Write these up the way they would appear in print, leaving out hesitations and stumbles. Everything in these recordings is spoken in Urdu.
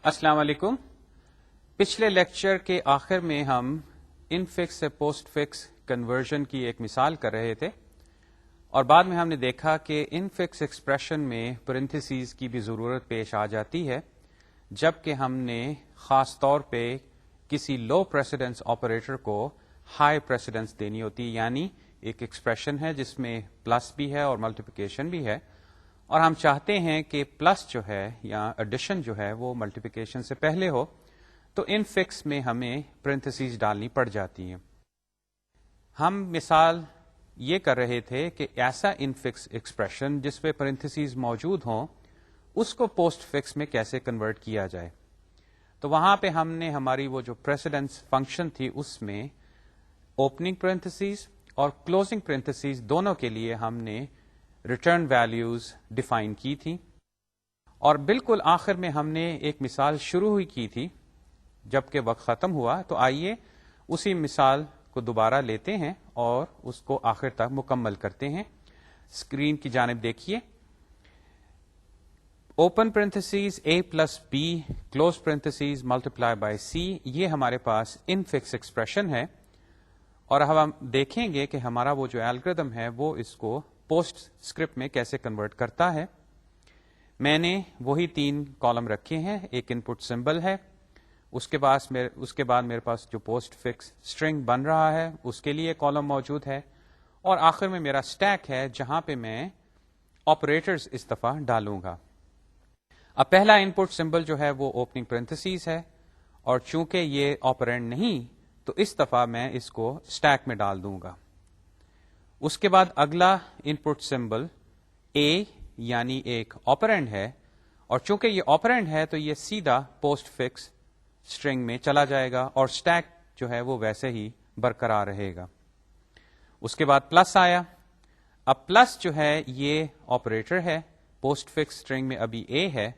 السلام علیکم. پچھلے لیکچر کے آخر میں ہم ان فکس سے پوسٹ فکس کنورژن کی ایک مثال کر رہے تھے اور بعد میں ہم نے دیکھا کہ ان فکس ایکسپریشن میں پرنتھیسیز کی بھی ضرورت پیش آ جاتی ہے جبکہ ہم نے خاص طور پہ کسی لو پریسیڈنس آپریٹر کو ہائی پریسیڈنس دینی ہوتی ہے، یعنی ایک ایکسپریشن ہے جس میں پلس بھی ہے اور ملٹیپلیکیشن بھی ہے، اور ہم چاہتے ہیں کہ پلس جو ہے یا ایڈیشن جو ہے وہ ملٹیپلیکیشن سے پہلے ہو، تو ان فکس میں ہمیں پرنتھیسیز ڈالنی پڑ جاتی ہیں. ہم مثال یہ کر رہے تھے کہ ایسا ان فکس ایکسپریشن جس پہ پرنتھیسیز موجود ہوں اس کو پوسٹ فکس میں کیسے کنورٹ کیا جائے. تو وہاں پہ ہم نے ہماری وہ جو پریسیڈنس فنکشن تھی اس میں اوپننگ پرنتھیسیز اور کلوزنگ پرنتھیسیز دونوں کے لیے ہم نے ریٹرن ویلیوز ڈیفائن کی تھی، اور بالکل آخر میں ہم نے ایک مثال شروع ہی کی تھی جبکہ وقت ختم ہوا. تو آئیے اسی مثال کو دوبارہ لیتے ہیں اور اس کو آخر تک مکمل کرتے ہیں. اسکرین کی جانب دیکھیے. Open parentheses A plus B close parentheses multiply by C, یہ ہمارے پاس ان فکس ایکسپریشن ہے، اور اب ہم دیکھیں گے کہ ہمارا وہ جو الگوریتھم ہے وہ اس کو پوسٹ اسکرپٹ میں کیسے کنورٹ کرتا ہے. میں نے وہی 3 کالم رکھے ہیں. ایک ان پٹ سمبل ہے، اس کے بعد میرے پاس جو پوسٹ فکس اسٹرنگ بن رہا ہے اس کے لیے کالم موجود ہے، اور آخر میں میرا اسٹیک ہے جہاں پہ میں آپریٹرز اس دفعہ ڈالوں گا. اب پہلا ان پٹ سمبل جو ہے وہ اوپننگ پرنتھیسیز ہے، اور چونکہ یہ آپرینڈ نہیں تو اس دفعہ میں اس کو اسٹیک میں ڈال دوں گا. اس کے بعد اگلا ان پٹ سمبل اے یعنی ایک آپرینڈ ہے، اور چونکہ یہ آپرینڈ ہے تو یہ سیدھا پوسٹ فکس اسٹرنگ میں چلا جائے گا اور اسٹیک جو ہے وہ ویسے ہی برقرار رہے گا. اس کے بعد پلس آیا. اب پلس جو ہے یہ آپریٹر ہے، پوسٹ فکس اسٹرنگ میں ابھی اے ہے،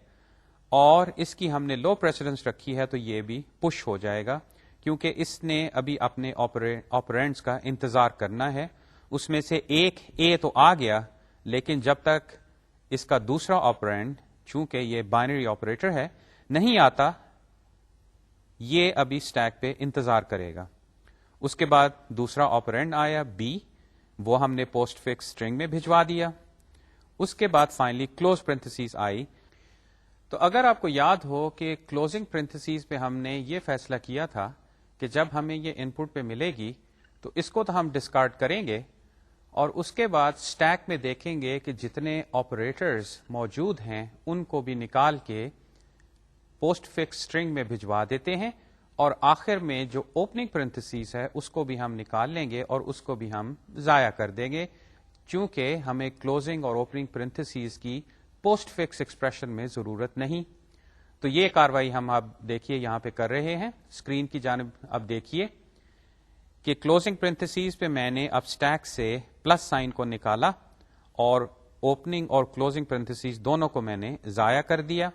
اور اس کی ہم نے لو پریسیڈنس رکھی ہے تو یہ بھی پش ہو جائے گا کیونکہ اس نے ابھی اپنے آپرینڈس کا انتظار کرنا ہے. اس میں سے ایک اے تو آ گیا، لیکن جب تک اس کا دوسرا آپرینڈ، چونکہ یہ بائنری آپریٹر ہے، نہیں آتا یہ ابھی اسٹیک پہ انتظار کرے گا. اس کے بعد دوسرا آپرینڈ آیا بی، وہ ہم نے پوسٹ فکس اسٹرنگ میں بھجوا دیا. اس کے بعد فائنلی کلوز پرنتھیسیز آئی. تو اگر آپ کو یاد ہو کہ کلوزنگ پرنتھیسیز پہ ہم نے یہ فیصلہ کیا تھا کہ جب ہمیں یہ ان پٹ پہ ملے گی تو اس کو تو ہم ڈسکارڈ کریں گے، اور اس کے بعد اسٹیک میں دیکھیں گے کہ جتنے آپریٹرز موجود ہیں ان کو بھی نکال کے پوسٹ فکس اسٹرنگ میں بھجوا دیتے ہیں، اور آخر میں جو اوپننگ پرنتھیسیز ہے اس کو بھی ہم نکال لیں گے اور اس کو بھی ہم ضائع کر دیں گے، چونکہ ہمیں کلوزنگ اور اوپننگ پرنتھیسیز کی پوسٹ فکس ایکسپریشن میں ضرورت نہیں. تو یہ کاروائی ہم اب دیکھیے یہاں پہ کر رہے ہیں. اسکرین کی جانب اب دیکھیے کہ کلوزنگ پرنتھیسیز پہ میں نے اب اسٹیک سے پلس سائن کو نکالا اور اوپننگ اور کلوزنگ پرنتھیسیز دونوں کو میں نے ضائع کر دیا.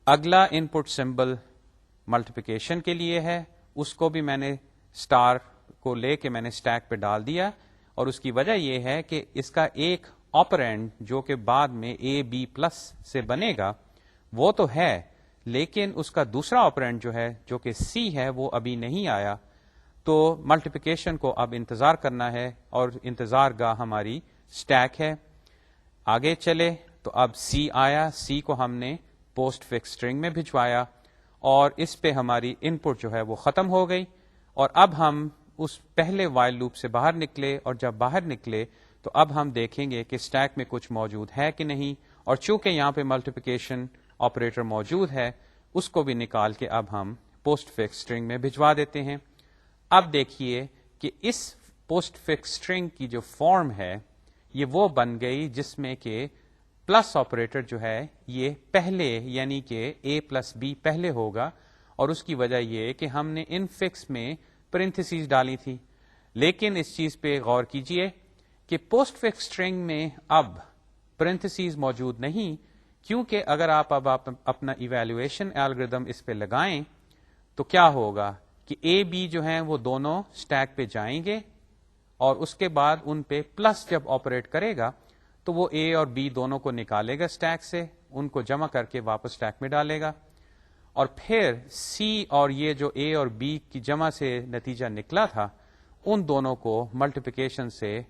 اگلا ان پٹ سمبل ملٹیپلیکیشن کے لیے ہے، اس کو بھی میں نے اسٹار کو لے کے میں نے اسٹیک پہ ڈال دیا، اور اس کی وجہ یہ ہے کہ اس کا ایک آپرینڈ جو کہ بعد میں اے بی پلس سے بنے گا وہ تو ہے، لیکن اس کا دوسرا آپرینڈ جو ہے جو کہ سی ہے وہ ابھی نہیں آیا. تو ملٹیپلیکیشن کو اب انتظار کرنا ہے، اور انتظار گاہ ہماری اسٹیک ہے. آگے چلے تو اب سی آیا، سی کو ہم نے پوسٹ فکس اسٹرنگ میں بھجوایا، اور اس پہ ہماری ان پٹ جو ہے وہ ختم ہو گئی. اور اب ہم اس پہلے وائل لوپ سے باہر نکلے، اور جب باہر نکلے تو اب ہم دیکھیں گے کہ اسٹیک میں کچھ موجود ہے کہ نہیں، اور چونکہ یہاں پہ ملٹیپلیکیشن آپریٹر موجود ہے اس کو بھی نکال کے اب ہم پوسٹ فکس اسٹرنگ میں بھجوا دیتے ہیں. اب دیکھیے کہ اس پوسٹ فکس اسٹرنگ کی جو فارم ہے یہ وہ بن گئی جس میں کہ پلس آپریٹر جو ہے یہ پہلے یعنی کہ اے پلس بی پہلے ہوگا، اور اس کی وجہ یہ کہ ہم نے ان فکس میں پرنتھیسیز ڈالی تھی. لیکن اس چیز پہ غور کیجئے کہ پوسٹ فکس اسٹرنگ میں اب پرنتھیسیز موجود نہیں، کیونکہ اگر آپ اب اپنا ایویلویشن الگوریتھم اس پہ لگائیں تو کیا ہوگا کہ اے بی جو ہیں وہ دونوں اسٹیک پہ جائیں گے، اور اس کے بعد ان پہ پلس جب آپریٹ کرے گا تو وہ اے اور بی دونوں کو نکالے گا اسٹیک سے، ان کو جمع کر کے واپس اسٹیک میں ڈالے گا. اور پھر سی اور یہ جو اے اور بی کی جمع سے نتیجہ نکلا تھا ان دونوں کو ملٹیپلیکیشن سے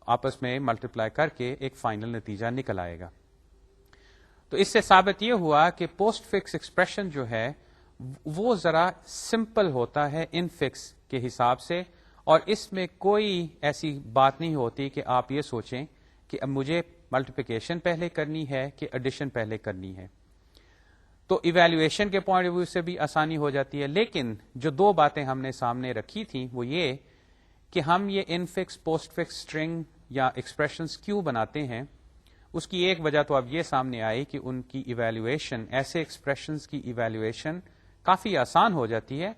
آپس میں ملٹیپلائی کر کے ایک فائنل نتیجہ نکل آئے گا. تو اس سے ثابت یہ ہوا کہ پوسٹ فکس ایکسپریشن جو ہے وہ ذرا سمپل ہوتا ہے ان فکس کے حساب سے, اور اس میں کوئی ایسی بات نہیں ہوتی کہ آپ یہ سوچیں کہ اب مجھے ملٹیپلیکیشن پہلے کرنی ہے کہ ایڈیشن پہلے کرنی ہے. تو ایویلویشن کے پوائنٹ آف ویو سے بھی آسانی ہو جاتی ہے. لیکن جو دو باتیں ہم نے سامنے رکھی تھیں وہ یہ کہ ہم یہ in fix post fix string یا ایکسپریشنز کیوں بناتے ہیں, اس کی ایک وجہ تو اب یہ سامنے آئی کہ ان کی ایویلویشن, ایسے ایکسپریشنز کی ایویلویشن کافی آسان ہو جاتی ہے,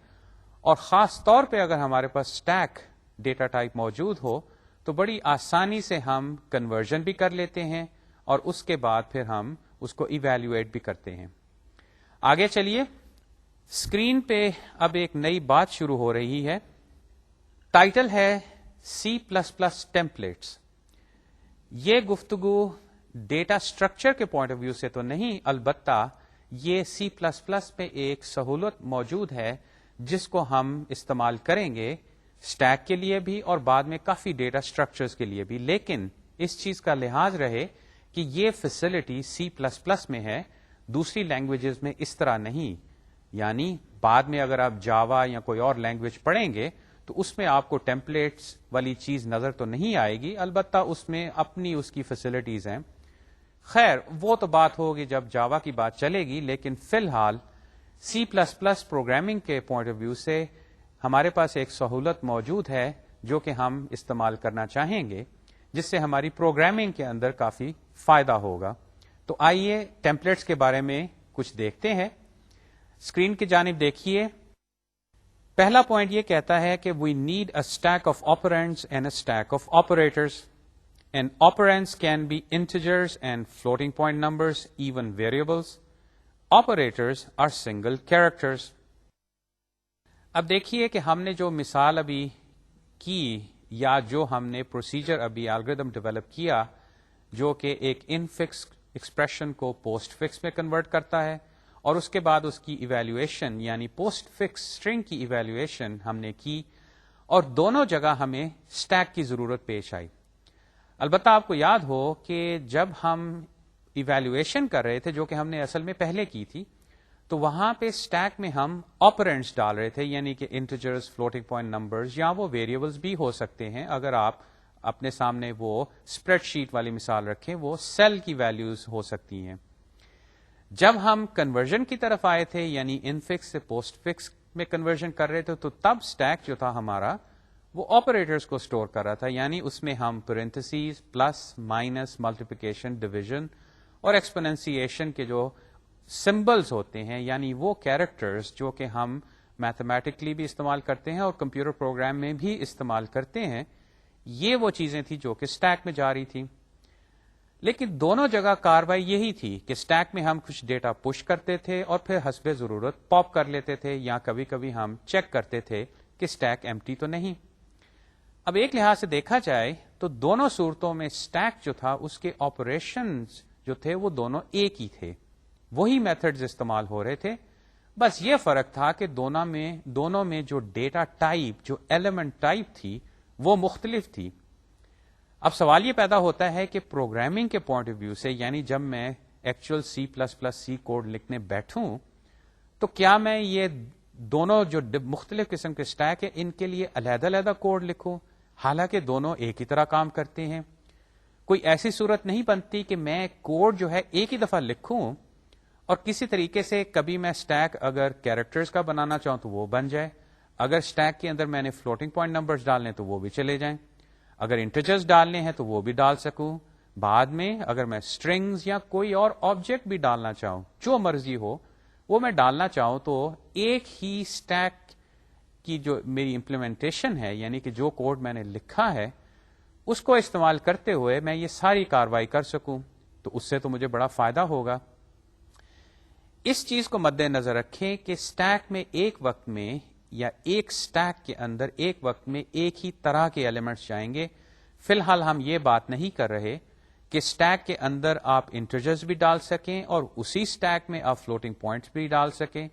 اور خاص طور پہ اگر ہمارے پاس اسٹیک ڈیٹا ٹائپ موجود ہو تو بڑی آسانی سے ہم کنورژن بھی کر لیتے ہیں اور اس کے بعد پھر ہم اس کو ایویلویٹ بھی کرتے ہیں. آگے چلیے, اسکرین پہ اب ایک نئی بات شروع ہو رہی ہے. ٹائٹل ہے C++ ٹیمپلیٹس. یہ گفتگو ڈیٹا اسٹرکچر کے پوائنٹ آف ویو سے تو نہیں, البتہ یہ C++ پہ ایک سہولت موجود ہے جس کو ہم استعمال کریں گے اسٹیک کے لیے بھی اور بعد میں کافی ڈیٹا اسٹرکچرز کے لیے بھی. لیکن اس چیز کا لحاظ رہے کہ یہ فیسلٹی C++ میں ہے, دوسری لینگویجز میں اس طرح نہیں. یعنی بعد میں اگر آپ جاوا یا کوئی اور لینگویج پڑھیں گے تو اس میں آپ کو ٹیمپلیٹس والی چیز نظر تو نہیں آئے گی, البتہ اس میں اپنی اس کی فیسلٹیز ہیں. خیر وہ تو بات ہوگی جب جاوا کی بات چلے گی, لیکن فی الحال C++ پروگرامنگ کے پوائنٹ آف ویو سے ہمارے پاس ایک سہولت موجود ہے جو کہ ہم استعمال کرنا چاہیں گے, جس سے ہماری پروگرامنگ کے اندر کافی فائدہ ہوگا. تو آئیے ٹیمپلیٹس کے بارے میں کچھ دیکھتے ہیں. اسکرین کی جانب دیکھیے. پہلا پوائنٹ یہ کہتا ہے کہ we need a stack of operands and a stack of operators, and operands can be integers and floating point numbers, even variables. Operators are single characters. اب دیکھیے کہ ہم نے جو مثال ابھی کی یا جو ہم نے پروسیجر ابھی الگوریتھم ڈیولپ کیا جو کہ ایک ان فکس ایکسپریشن کو پوسٹ فکس میں کنورٹ کرتا ہے, اور اس کے بعد اس کی ایویلویشن یعنی پوسٹ فکس اسٹرنگ کی ایویلویشن ہم نے کی, اور دونوں جگہ ہمیں اسٹیک کی ضرورت پیش آئی. البتہ آپ کو یاد ہو کہ جب ہم ایویلویشن کر رہے تھے جو کہ ہم نے اصل میں پہلے کی تھی, تو وہاں پہ اسٹیک میں ہم آپرینڈس ڈال رہے تھے, یعنی کہ انٹیجرز, فلوٹنگ پوائنٹ نمبرز, یا وہ ویریبلس بھی ہو سکتے ہیں. اگر آپ اپنے سامنے وہ اسپریڈ شیٹ والی مثال رکھیں, وہ سیل کی ویلیوز ہو سکتی ہیں. جب ہم کنورژن کی طرف آئے تھے یعنی ان فکس سے پوسٹ فکس میں کنورژن کر رہے تھے, تو تب اسٹیک جو تھا ہمارا وہ آپریٹرز کو اسٹور کر رہا تھا, یعنی اس میں ہم parentheses, plus, minus, multiplication, division اور ایکسپوننسیشن کے جو سمبلز ہوتے ہیں, یعنی وہ کیریکٹرز جو کہ ہم میتھمیٹکلی بھی استعمال کرتے ہیں اور کمپیوٹر پروگرام میں بھی استعمال کرتے ہیں, یہ وہ چیزیں تھیں جو کہ اسٹیک میں جا رہی تھی. لیکن دونوں جگہ کاروائی یہی تھی کہ اسٹیک میں ہم کچھ ڈیٹا پش کرتے تھے اور پھر حسب ضرورت پاپ کر لیتے تھے, یا کبھی کبھی ہم چیک کرتے تھے کہ اسٹیک ایمٹی تو نہیں. اب ایک لحاظ سے دیکھا جائے تو دونوں صورتوں میں اسٹیک جو تھا اس کے آپریشنز جو تھے وہ دونوں ایک ہی تھے, وہی میتھڈز استعمال ہو رہے تھے. بس یہ فرق تھا کہ دونوں میں جو ڈیٹا ٹائپ, جو ایلیمنٹ ٹائپ تھی وہ مختلف تھی. اب سوال یہ پیدا ہوتا ہے کہ پروگرامنگ کے پوائنٹ آف ویو سے, یعنی جب میں ایکچوئل C++ کوڈ لکھنے بیٹھوں تو کیا میں یہ دونوں جو مختلف قسم کے اسٹیک ہیں ان کے لیے علیحدہ علیحدہ کوڈ لکھوں, حالانکہ دونوں ایک ہی طرح کام کرتے ہیں؟ کوئی ایسی صورت نہیں بنتی کہ میں کوڈ جو ہے ایک ہی دفعہ لکھوں اور کسی طریقے سے کبھی میں اسٹیک اگر کیریکٹرز کا بنانا چاہوں تو وہ بن جائے, اگر اسٹیک کے اندر میں نے فلوٹنگ پوائنٹ نمبرز ڈالنے تو وہ بھی چلے جائیں, اگر انٹیجرز ڈالنے ہیں تو وہ بھی ڈال سکوں, بعد میں اگر میں اسٹرنگز یا کوئی اور آبجیکٹ بھی ڈالنا چاہوں, جو مرضی ہو وہ میں ڈالنا چاہوں, تو ایک ہی اسٹیک کی جو میری امپلیمنٹیشن ہے, یعنی کہ جو کوڈ میں نے لکھا ہے اس کو استعمال کرتے ہوئے میں یہ ساری کاروائی کر سکوں, تو اس سے تو مجھے بڑا فائدہ ہوگا. اس چیز کو مد نظر رکھیں کہ اسٹیک میں ایک وقت میں یا ایک اسٹیک کے اندر ایک وقت میں ایک ہی طرح کے ایلیمنٹس جائیں گے. فی الحال ہم یہ بات نہیں کر رہے کہ اسٹیک کے اندر آپ انٹیجرز بھی ڈال سکیں اور اسی اسٹیک میں آپ فلوٹنگ پوائنٹس بھی ڈال سکیں.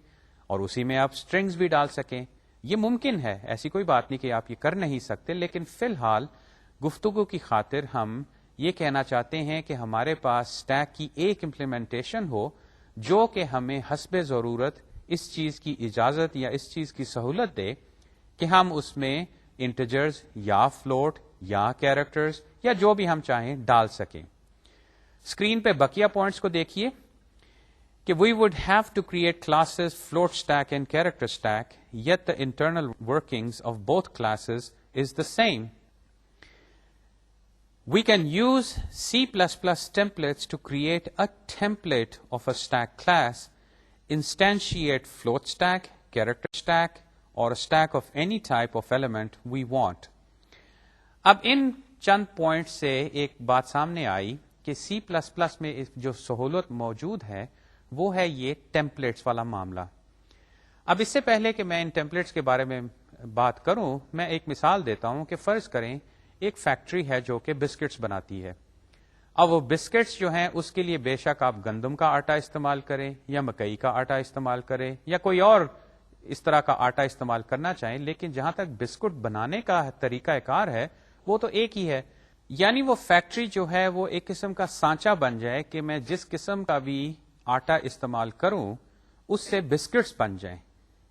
اور اسی میں آپ اسٹرنگز بھی ڈال سکیں. یہ ممکن ہے, ایسی کوئی بات نہیں کہ آپ یہ کر نہیں سکتے, لیکن فی الحال گفتگو کی خاطر ہم یہ کہنا چاہتے ہیں کہ ہمارے پاس اسٹیک کی ایک امپلیمنٹیشن ہو جو کہ ہمیں حسب ضرورت اس چیز کی اجازت یا اس چیز کی سہولت دے کہ ہم اس میں انٹیجرز یا فلوٹ یا کیریکٹرز یا جو بھی ہم چاہیں ڈال سکیں. اسکرین پہ بقیہ پوائنٹس کو دیکھیے کہ we would have to create classes float stack and character stack yet the internal workings of both classes is the same. We can use C++ templates to create a template of a stack class, instantiate float stack, character stack, or a stack of any type of element we want. اب ان چند پوائنٹ سے ایک بات سامنے آئی کہ C++ میں جو سہولت موجود ہے وہ ہے یہ ٹیمپلیٹس والا معاملہ. اب اس سے پہلے کہ میں ان ٹیمپلیٹس کے بارے میں بات کروں, میں ایک مثال دیتا ہوں کہ فرض کریں ایک فیکٹری ہے جو کہ بسکٹس بناتی ہے. اب وہ بسکٹس جو ہیں اس کے لیے بے شک آپ گندم کا آٹا استعمال کریں یا مکئی کا آٹا استعمال کریں یا کوئی اور اس طرح کا آٹا استعمال کرنا چاہیں, لیکن جہاں تک بسکٹ بنانے کا طریقہ کار ہے وہ تو ایک ہی ہے. یعنی وہ فیکٹری جو ہے وہ ایک قسم کا سانچہ بن جائے کہ میں جس قسم کا بھی آٹا استعمال کروں اس سے بسکٹس بن جائیں.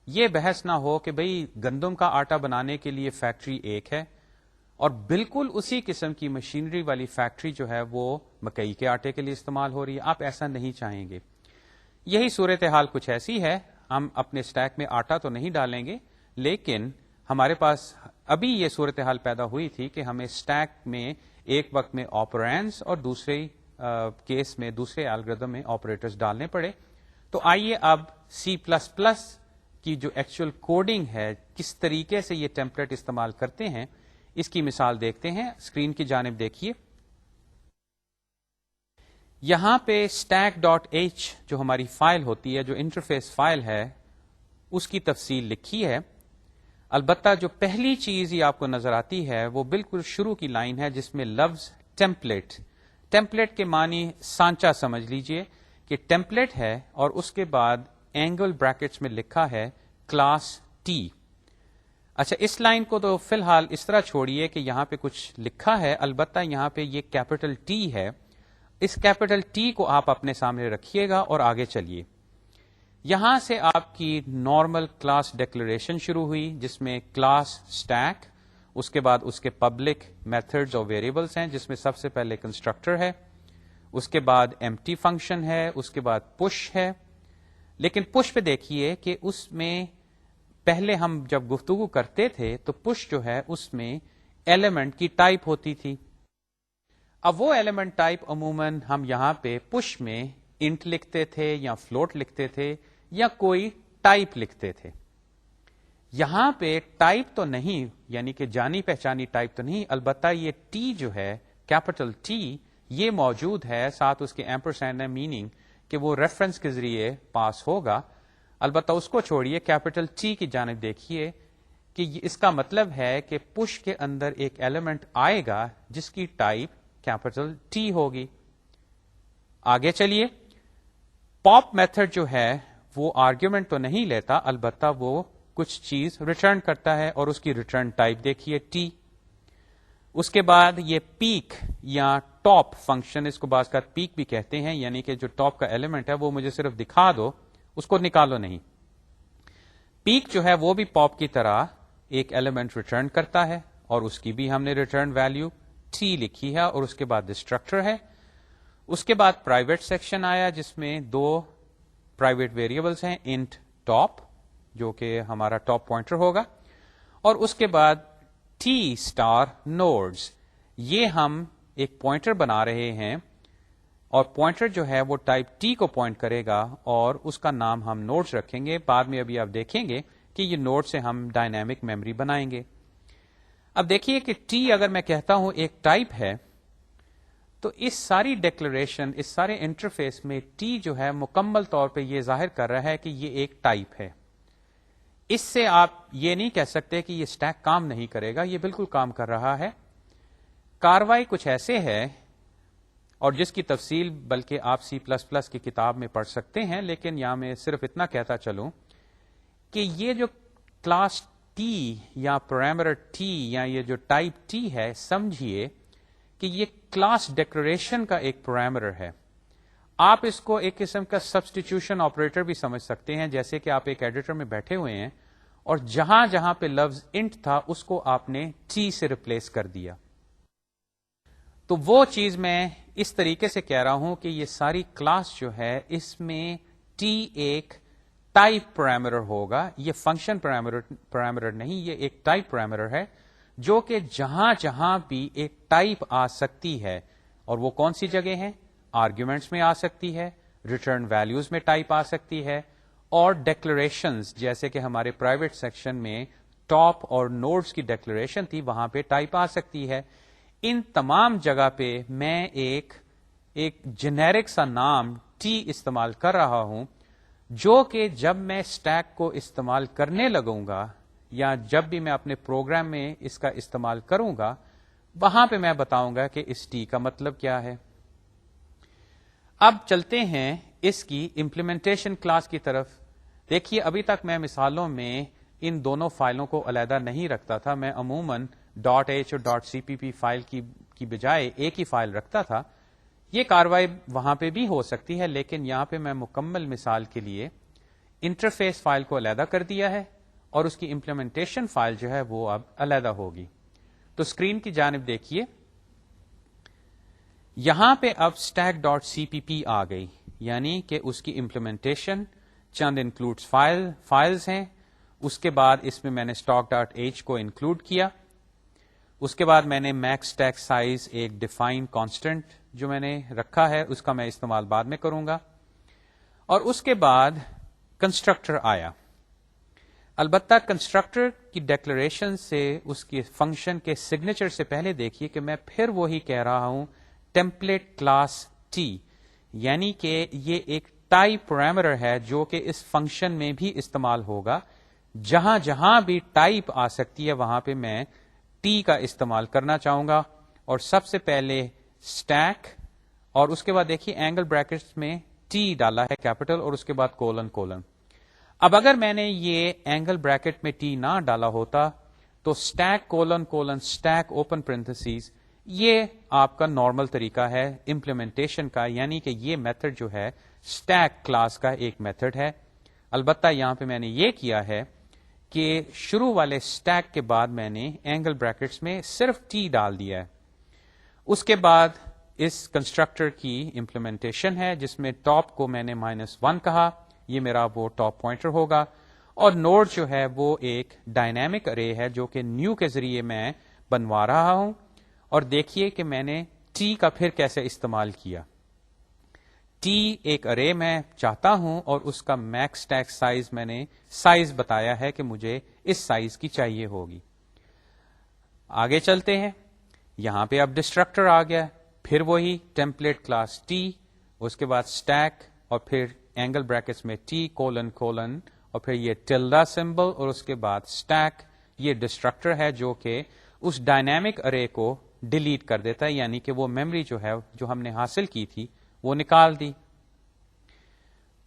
یہ بحث نہ ہو کہ بھئی گندم کا آٹا بنانے کے لیے فیکٹری ایک ہے اور بالکل اسی قسم کی مشینری والی فیکٹری جو ہے وہ مکئی کے آٹے کے لیے استعمال ہو رہی ہے. آپ ایسا نہیں چاہیں گے. یہی صورتحال کچھ ایسی ہے. ہم اپنے اسٹیک میں آٹا تو نہیں ڈالیں گے, لیکن ہمارے پاس ابھی یہ صورتحال پیدا ہوئی تھی کہ ہمیں اسٹیک میں ایک وقت میں آپرینڈز اور دوسرے کیس میں دوسرے الگوریتھم میں آپریٹرز ڈالنے پڑے. تو آئیے اب C++ کی جو ایکچوئل کوڈنگ ہے کس طریقے سے یہ ٹیمپلیٹ استعمال کرتے ہیں اس کی مثال دیکھتے ہیں. اسکرین کی جانب دیکھیے. یہاں پہ stack.h جو ہماری فائل ہوتی ہے, جو انٹرفیس فائل ہے, اس کی تفصیل لکھی ہے. البتہ جو پہلی چیز یہ آپ کو نظر آتی ہے وہ بالکل شروع کی لائن ہے جس میں لفظ ٹیمپلیٹ. ٹیمپلیٹ کے معنی سانچہ سمجھ لیجئے کہ ٹیمپلیٹ ہے اور اس کے بعد اینگل بریکٹس میں لکھا ہے کلاس ٹی. اچھا, اس لائن کو تو فی الحال اس طرح چھوڑیے کہ یہاں پہ کچھ لکھا ہے, البتہ یہاں پہ یہ کیپٹل ٹی ہے. اس کیپٹل ٹی کو آپ اپنے سامنے رکھیے گا اور آگے چلیے. یہاں سے آپ کی نارمل کلاس ڈیکلریشن شروع ہوئی جس میں کلاس اسٹیک, اس کے بعد اس کے پبلک میتھڈز اور ویریبلس ہیں جس میں سب سے پہلے کنسٹرکٹر ہے, اس کے بعد ایمٹی فنکشن ہے, اس کے بعد پش ہے. لیکن پش پہ دیکھیے کہ اس میں پہلے ہم جب گفتگو کرتے تھے تو پش جو ہے اس میں ایلیمنٹ کی ٹائپ ہوتی تھی. اب وہ ایلیمنٹ ٹائپ عموماً ہم یہاں پہ پش میں انٹ لکھتے تھے یا فلوٹ لکھتے تھے یا کوئی ٹائپ لکھتے تھے. یہاں پہ ٹائپ تو نہیں, یعنی کہ جانی پہچانی ٹائپ تو نہیں, البتہ یہ ٹی جو ہے کیپٹل ٹی یہ موجود ہے, ساتھ اس کے ایمپرسینڈ ہے, میننگ کہ وہ ریفرنس کے ذریعے پاس ہوگا. البتہ اس کو چھوڑیے, کیپٹل ٹی کی جانب دیکھیے کہ اس کا مطلب ہے کہ پش کے اندر ایک ایلیمنٹ آئے گا جس کی ٹائپ کیپٹل ٹی ہوگی. آگے چلیے. پاپ میتھڈ جو ہے وہ آرگیومنٹ تو نہیں لیتا, البتہ وہ کچھ چیز ریٹرن کرتا ہے اور اس کی ریٹرن ٹائپ دیکھیے ٹی. اس کے بعد یہ پیک یا ٹاپ فنکشن, اس کو بعض کا پیک بھی کہتے ہیں, یعنی کہ جو ٹاپ کا ایلیمنٹ ہے وہ مجھے صرف دکھا دو, اس کو نکالو نہیں. پیک جو ہے وہ بھی پاپ کی طرح ایک ایلیمنٹ ریٹرن کرتا ہے اور اس کی بھی ہم نے ریٹرن ویلیو ٹی لکھی ہے اور اس کے بعد ڈسٹرکٹر ہے. اس کے بعد پرائیویٹ سیکشن آیا جس میں دو پرائیویٹ ویریبلس ہیں, انٹ ٹاپ جو کہ ہمارا ٹاپ پوائنٹر ہوگا, اور اس کے بعد ٹی اسٹار نوڈز. یہ ہم ایک پوائنٹر بنا رہے ہیں اور پوائنٹر جو ہے وہ ٹائپ ٹی کو پوائنٹ کرے گا اور اس کا نام ہم نوڈز رکھیں گے. بعد میں ابھی آپ دیکھیں گے کہ یہ نوڈ سے ہم ڈائنامک میموری بنائیں گے. اب دیکھیے کہ ٹی اگر میں کہتا ہوں ایک ٹائپ ہے تو اس ساری ڈیکلریشن, اس سارے انٹرفیس میں ٹی جو ہے مکمل طور پہ یہ ظاہر کر رہا ہے کہ یہ ایک ٹائپ ہے. اس سے آپ یہ نہیں کہہ سکتے کہ یہ اسٹیک کام نہیں کرے گا, یہ بالکل کام کر رہا ہے. کاروائی کچھ ایسے ہے اور جس کی تفصیل بلکہ آپ C++ کی کتاب میں پڑھ سکتے ہیں, لیکن یہاں میں صرف اتنا کہتا چلوں کہ یہ جو کلاس ٹی یا پیرامیٹر ٹی یا یہ جو ٹائپ ٹی ہے، سمجھیے کہ یہ کلاس ڈیکلریشن کا ایک پیرامیٹر ہے. آپ اس کو ایک قسم کا سبسٹیٹیوشن آپریٹر بھی سمجھ سکتے ہیں، جیسے کہ آپ ایک ایڈیٹر میں بیٹھے ہوئے ہیں اور جہاں جہاں پہ لفظ انٹ تھا اس کو آپ نے ٹی سے ریپلیس کر دیا. تو وہ چیز میں اس طریقے سے کہہ رہا ہوں کہ یہ ساری کلاس جو ہے اس میں ٹی ایک ٹائپ پیرامیٹر ہوگا. یہ فنکشن پیرامیٹر نہیں، یہ ایک ٹائپ پیرامیٹر ہے جو کہ جہاں جہاں بھی ایک ٹائپ آ سکتی ہے، اور وہ کون سی جگہ ہیں؟ آرگیومنٹس میں آ سکتی ہے، ریٹرن ویلیوز میں ٹائپ آ سکتی ہے، اور ڈیکلریشنز جیسے کہ ہمارے پرائیویٹ سیکشن میں ٹاپ اور نوڈز کی ڈیکلریشن تھی، وہاں پہ ٹائپ آ سکتی ہے. ان تمام جگہ پہ میں ایک جنیرک سا نام ٹی استعمال کر رہا ہوں، جو کہ جب میں اسٹیک کو استعمال کرنے لگوں گا یا جب بھی میں اپنے پروگرام میں اس کا استعمال کروں گا، وہاں پہ میں بتاؤں گا کہ اس ٹی کا مطلب کیا ہے. اب چلتے ہیں اس کی امپلیمنٹیشن کلاس کی طرف. دیکھیے ابھی تک میں مثالوں میں ان دونوں فائلوں کو علیحدہ نہیں رکھتا تھا، میں عموماً .h اور .cpp فائل کی بجائے ایک ہی فائل رکھتا تھا. یہ کاروائی وہاں پہ بھی ہو سکتی ہے، لیکن یہاں پہ میں مکمل مثال کے لیے انٹرفیس فائل کو علیحدہ کر دیا ہے اور اس کی امپلیمنٹیشن فائل جو ہے وہ اب علیحدہ ہوگی. تو اسکرین کی جانب دیکھیے، یہاں پہ اب stack.cpp آ گئی، یعنی کہ اس کی امپلیمنٹیشن چند انکلوڈس فائلز ہیں. اس کے بعد اس میں نے stock.h کو انکلوڈ کیا. اس کے بعد میں نے میکس اسٹیک سائز ایک ڈیفائن کانسٹنٹ جو میں نے رکھا ہے اس کا میں استعمال بعد میں کروں گا. اور اس کے بعد کنسٹرکٹر آیا. البتہ کنسٹرکٹر کی ڈیکلریشن سے اس کے فنکشن کے سگنیچر سے پہلے دیکھیے کہ میں پھر وہی کہہ رہا ہوں ٹیمپلیٹ کلاس ٹی، یعنی کہ یہ ایک ٹائپ پیرامیٹر ہے جو کہ اس فنکشن میں بھی استعمال ہوگا. جہاں جہاں بھی ٹائپ آ سکتی ہے وہاں پہ میں ٹی کا استعمال کرنا چاہوں گا. اور سب سے پہلے اسٹیک، اور اس کے بعد دیکھیے اینگل بریکٹس میں ٹی ڈالا ہے کیپٹل، اور اس کے بعد کولن. اب اگر میں نے یہ اینگل بریکٹ میں ٹی نہ ڈالا ہوتا تو stack colon stack open parentheses, یہ آپ کا نارمل طریقہ ہے امپلیمنٹیشن کا، یعنی کہ یہ میتھڈ جو ہے اسٹیک کلاس کا ایک میتھڈ ہے. البتہ یہاں پہ میں نے یہ کیا ہے کہ شروع والے اسٹیک کے بعد میں نے اینگل بریکٹس میں صرف ٹی ڈال دیا ہے. اس کے بعد اس کنسٹرکٹر کی امپلیمنٹیشن ہے جس میں ٹاپ کو میں نے -1 کہا، یہ میرا وہ ٹاپ پوائنٹر ہوگا. اور نوڈ جو ہے وہ ایک ڈائنامک ارے ہے جو کہ نیو کے ذریعے میں بنوا رہا ہوں. اور دیکھیے کہ میں نے ٹی کا پھر کیسے استعمال کیا. ٹی ایک ارے میں چاہتا ہوں اور اس کا میکس اسٹیک سائز میں نے سائز بتایا ہے کہ مجھے اس سائز کی چاہیے ہوگی. آگے چلتے ہیں، یہاں پہ اب ڈسٹرکٹر آ گیا، پھر وہی ٹیمپلیٹ کلاس ٹی، اس کے بعد اسٹیک، اور پھر اینگل بریکٹس میں ٹی کولن اور پھر یہ ٹلڈا سمبل، اور اس کے بعد اسٹیک. یہ ڈسٹرکٹر ہے جو کہ اس ڈائنامک ارے کو ڈیلیٹ کر دیتا ہے، یعنی کہ وہ میموری جو ہے جو ہم نے حاصل کی تھی وہ نکال دی.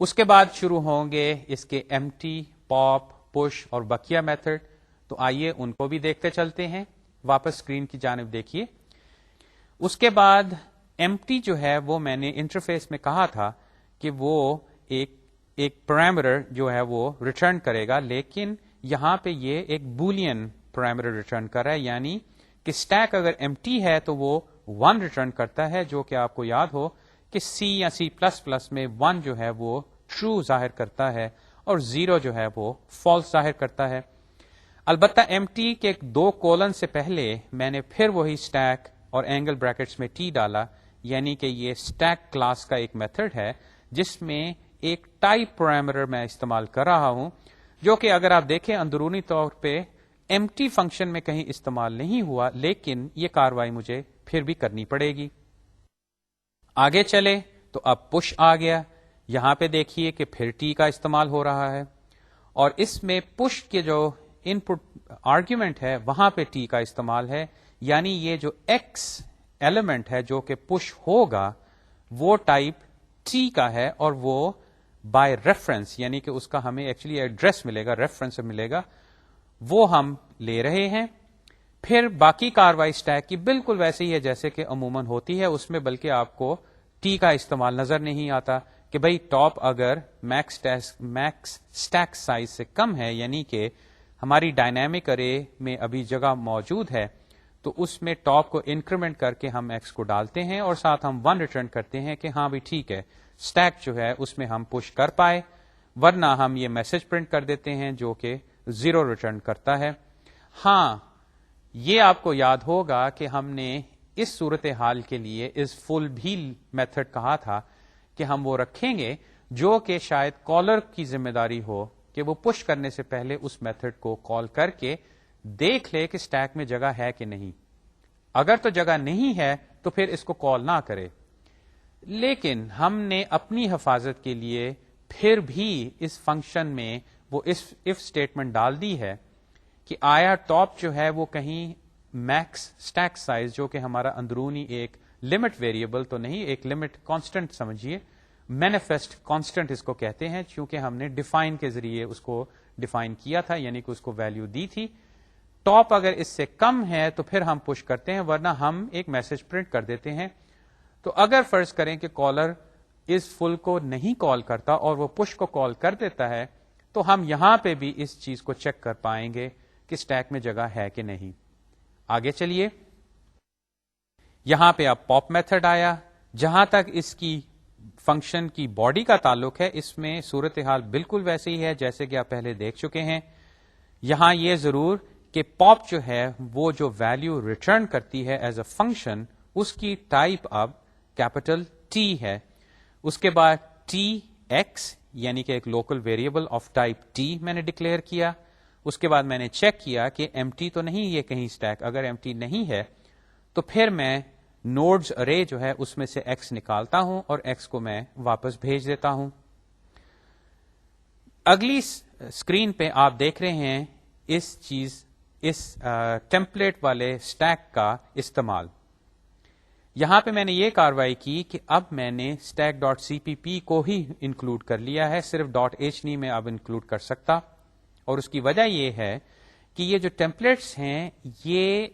اس کے بعد شروع ہوں گے اس کے ایمٹی، پاپ، پش اور بقیہ میتھڈ. تو آئیے ان کو بھی دیکھتے چلتے ہیں. واپس اسکرین کی جانب دیکھیے. اس کے بعد ایمٹی جو ہے وہ میں نے انٹرفیس میں کہا تھا کہ وہ ایک پیرامیٹر جو ہے وہ ریٹرن کرے گا، لیکن یہاں پہ یہ ایک بولین پیرامیٹر ریٹرن کر رہا ہے، یعنی کہ اسٹیک اگر ایمٹی ہے تو وہ 1 ریٹرن کرتا ہے، جو کہ آپ کو یاد ہو کہ سی یا C++ میں 1 جو ہے وہ ٹرو ظاہر کرتا ہے اور 0 جو ہے وہ فالس ظاہر کرتا ہے. البتہ ایمٹی کے 2 کولن سے پہلے میں نے پھر وہی اسٹیک اور اینگل بریکٹس میں ٹی ڈالا، یعنی کہ یہ اسٹیک کلاس کا ایک میتھڈ ہے جس میں ایک ٹائپ پیرامیٹر میں استعمال کر رہا ہوں، جو کہ اگر آپ دیکھیں اندرونی طور پہ ایمٹی فنکشن میں کہیں استعمال نہیں ہوا، لیکن یہ کاروائی مجھے پھر بھی کرنی پڑے گی. آگے چلے تو اب پش آ گیا. یہاں پہ دیکھیے کہ پھر ٹی کا استعمال ہو رہا ہے، اور اس میں پش کے جو ان پٹ آرگیومنٹ ہے وہاں پہ ٹی کا استعمال ہے، یعنی یہ جو ایکس ایلیمنٹ ہے جو کہ پش ہوگا وہ ٹائپ ٹی کا ہے، اور وہ بائی ریفرنس یعنی کہ اس کا ہمیں ایکچولی ایڈریس ملے گا, ریفرنس ملے گا, وہ ہم لے رہے ہیں. پھر باقی کاروائی اسٹیک کی بالکل ویسے ہی ہے جیسے کہ عموماً ہوتی ہے, اس میں بلکہ آپ کو ٹی کا استعمال نظر نہیں آتا کہ بھئی ٹاپ اگر میکس اسٹیک سائز سے کم ہے, یعنی کہ ہماری ڈائنامک ارے میں ابھی جگہ موجود ہے, تو اس میں ٹاپ کو انکریمنٹ کر کے ہم ایکس کو ڈالتے ہیں اور ساتھ ہم 1 ریٹرن کرتے ہیں کہ ہاں بھی ٹھیک ہے اسٹیک جو ہے اس میں ہم پش کر پائے, ورنہ ہم یہ میسج پرنٹ کر دیتے ہیں جو کہ 0 ریٹرن کرتا ہے. ہاں یہ آپ کو یاد ہوگا کہ ہم نے اس صورتحال کے لیے اس فل بھی میتھڈ کہا تھا کہ ہم وہ رکھیں گے جو کہ شاید کالر کی ذمہ داری ہو کہ وہ پش کرنے سے پہلے اس میتھڈ کو کال کر کے دیکھ لے کہ اسٹیک میں جگہ ہے کہ نہیں. اگر تو جگہ نہیں ہے تو پھر اس کو کال نہ کرے. لیکن ہم نے اپنی حفاظت کے لیے پھر بھی اس فنکشن میں وہ اف اسٹیٹمنٹ ڈال دی ہے کہ آیا ٹاپ جو ہے وہ کہیں میکس اسٹیک سائز جو کہ ہمارا اندرونی ایک لمٹ ویریبل تو نہیں, ایک لمٹ کانسٹنٹ سمجھیے, مینیفیسٹ کانسٹنٹ اس کو کہتے ہیں چونکہ ہم نے ڈیفائن کے ذریعے اس کو ڈیفائن کیا تھا, یعنی کہ اس کو ویلیو دی تھی. ٹاپ اگر اس سے کم ہے تو پھر ہم پش کرتے ہیں, ورنہ ہم ایک میسج پرنٹ کر دیتے ہیں. تو اگر فرض کریں کہ کالر اس فل کو نہیں کال کرتا اور وہ پش کو کال کر دیتا ہے, تو ہم یہاں پہ بھی اس چیز کو چیک کر پائیں گے کہ اسٹیک میں جگہ ہے کہ نہیں. آگے چلیے, یہاں پہ اب پاپ میتھڈ آیا. جہاں تک اس کی فنکشن کی باڈی کا تعلق ہے اس میں صورتحال بالکل ویسے ہی ہے جیسے کہ آپ پہلے دیکھ چکے ہیں. یہاں یہ ضرور کہ پاپ جو ہے وہ جو ویلیو ریٹرن کرتی ہے ایز اے فنکشن, اس کی ٹائپ اب کیپٹل ٹی ہے. اس کے بعد ٹی ایکس یعنی کہ ایک local variable of type T میں نے ڈکلیئر کیا. اس کے بعد میں نے چیک کیا کہ ایم ٹی تو نہیں یہ کہیں اسٹیک, اگر ایم ٹی نہیں ہے تو پھر میں نوڈز ارے جو ہے اس میں سے ایکس نکالتا ہوں اور ایکس کو میں واپس بھیج دیتا ہوں. اگلی اسکرین پہ آپ دیکھ رہے ہیں اس ٹیمپلیٹ والے اسٹیک کا استعمال. یہاں پہ میں نے یہ کاروائی کی کہ اب میں نے اسٹیک ڈاٹ سی پی پی کو ہی انکلوڈ کر لیا ہے, صرف ڈاٹ ایچ نہیں میں اب انکلوڈ کر سکتا. اور اس کی وجہ یہ ہے کہ یہ جو ٹیمپلیٹس ہیں یہ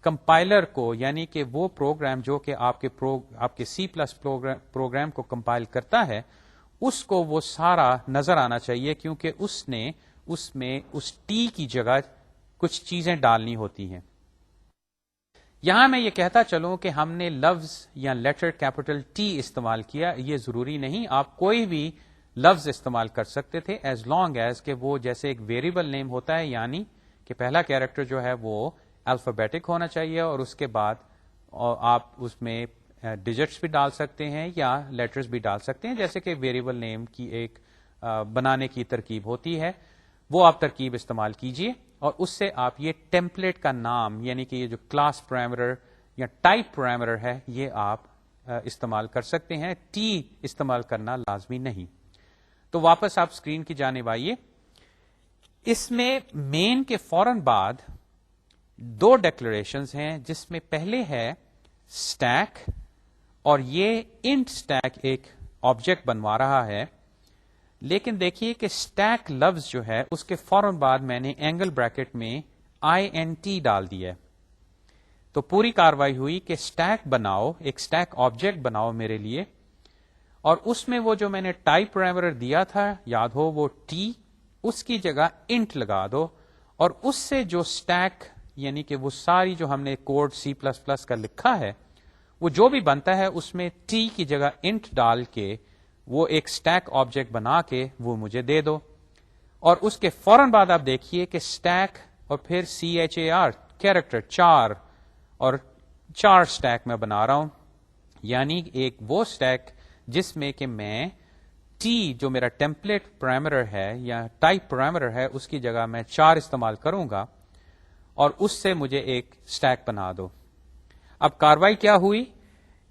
کمپائلر کو, یعنی کہ وہ پروگرام جو کہ آپ کے سی پلس پروگرام کو کمپائل کرتا ہے, اس کو وہ سارا نظر آنا چاہیے کیونکہ اس نے اس میں اس ٹی کی جگہ کچھ چیزیں ڈالنی ہوتی ہیں. یہاں میں یہ کہتا چلوں کہ ہم نے لفظ یا لیٹر کیپٹل ٹی استعمال کیا, یہ ضروری نہیں, آپ کوئی بھی لفظ استعمال کر سکتے تھے ایز لانگ ایز کہ وہ جیسے ایک ویریبل نیم ہوتا ہے, یعنی کہ پہلا کیریکٹر جو ہے وہ الفابیٹک ہونا چاہیے اور اس کے بعد آپ اس میں ڈیجٹس بھی ڈال سکتے ہیں یا لیٹرز بھی ڈال سکتے ہیں, جیسے کہ ویریبل نیم کی ایک بنانے کی ترکیب ہوتی ہے, وہ آپ ترکیب استعمال کیجئے اور اس سے آپ یہ ٹیمپلیٹ کا نام یعنی کہ یہ جو کلاس پیرامیٹر یا ٹائپ پیرامیٹر ہے یہ آپ استعمال کر سکتے ہیں. ٹی استعمال کرنا لازمی نہیں. تو واپس آپ اسکرین کی جانب آئیے. اس میں مین کے فوراً بعد 2 ڈیکلریشنز ہیں جس میں پہلے ہے اسٹیک, اور یہ انٹ اسٹیک ایک آبجیکٹ بنوا رہا ہے, لیکن دیکھیے کہ اسٹیک لفظ جو ہے اس کے فوراً بعد میں نے اینگل بریکٹ میں آئی این ٹی ڈال دیا. تو پوری کاروائی ہوئی کہ اسٹیک بناؤ, ایک اسٹیک آبجیکٹ بناؤ میرے لیے, اور اس میں وہ جو میں نے ٹائپ پیرامیٹر دیا تھا یاد ہو وہ ٹی, اس کی جگہ انٹ لگا دو, اور اس سے جو اسٹیک یعنی کہ وہ ساری جو ہم نے کوڈ سی پلس پلس کا لکھا ہے وہ جو بھی بنتا ہے اس میں ٹی کی جگہ انٹ ڈال کے وہ ایک اسٹیک آبجیکٹ بنا کے وہ مجھے دے دو. اور اس کے فوراً بعد آپ دیکھیے کہ اسٹیک اور پھر CHAR کیریکٹر 4 اور 4 اسٹیک میں بنا رہا ہوں, یعنی ایک وہ اسٹیک جس میں کہ میں ٹی جو میرا ٹیمپلیٹ پیرامیٹر ہے یا ٹائپ پیرامیٹر ہے اس کی جگہ میں 4 استعمال کروں گا اور اس سے مجھے ایک اسٹیک بنا دو. اب کاروائی کیا ہوئی,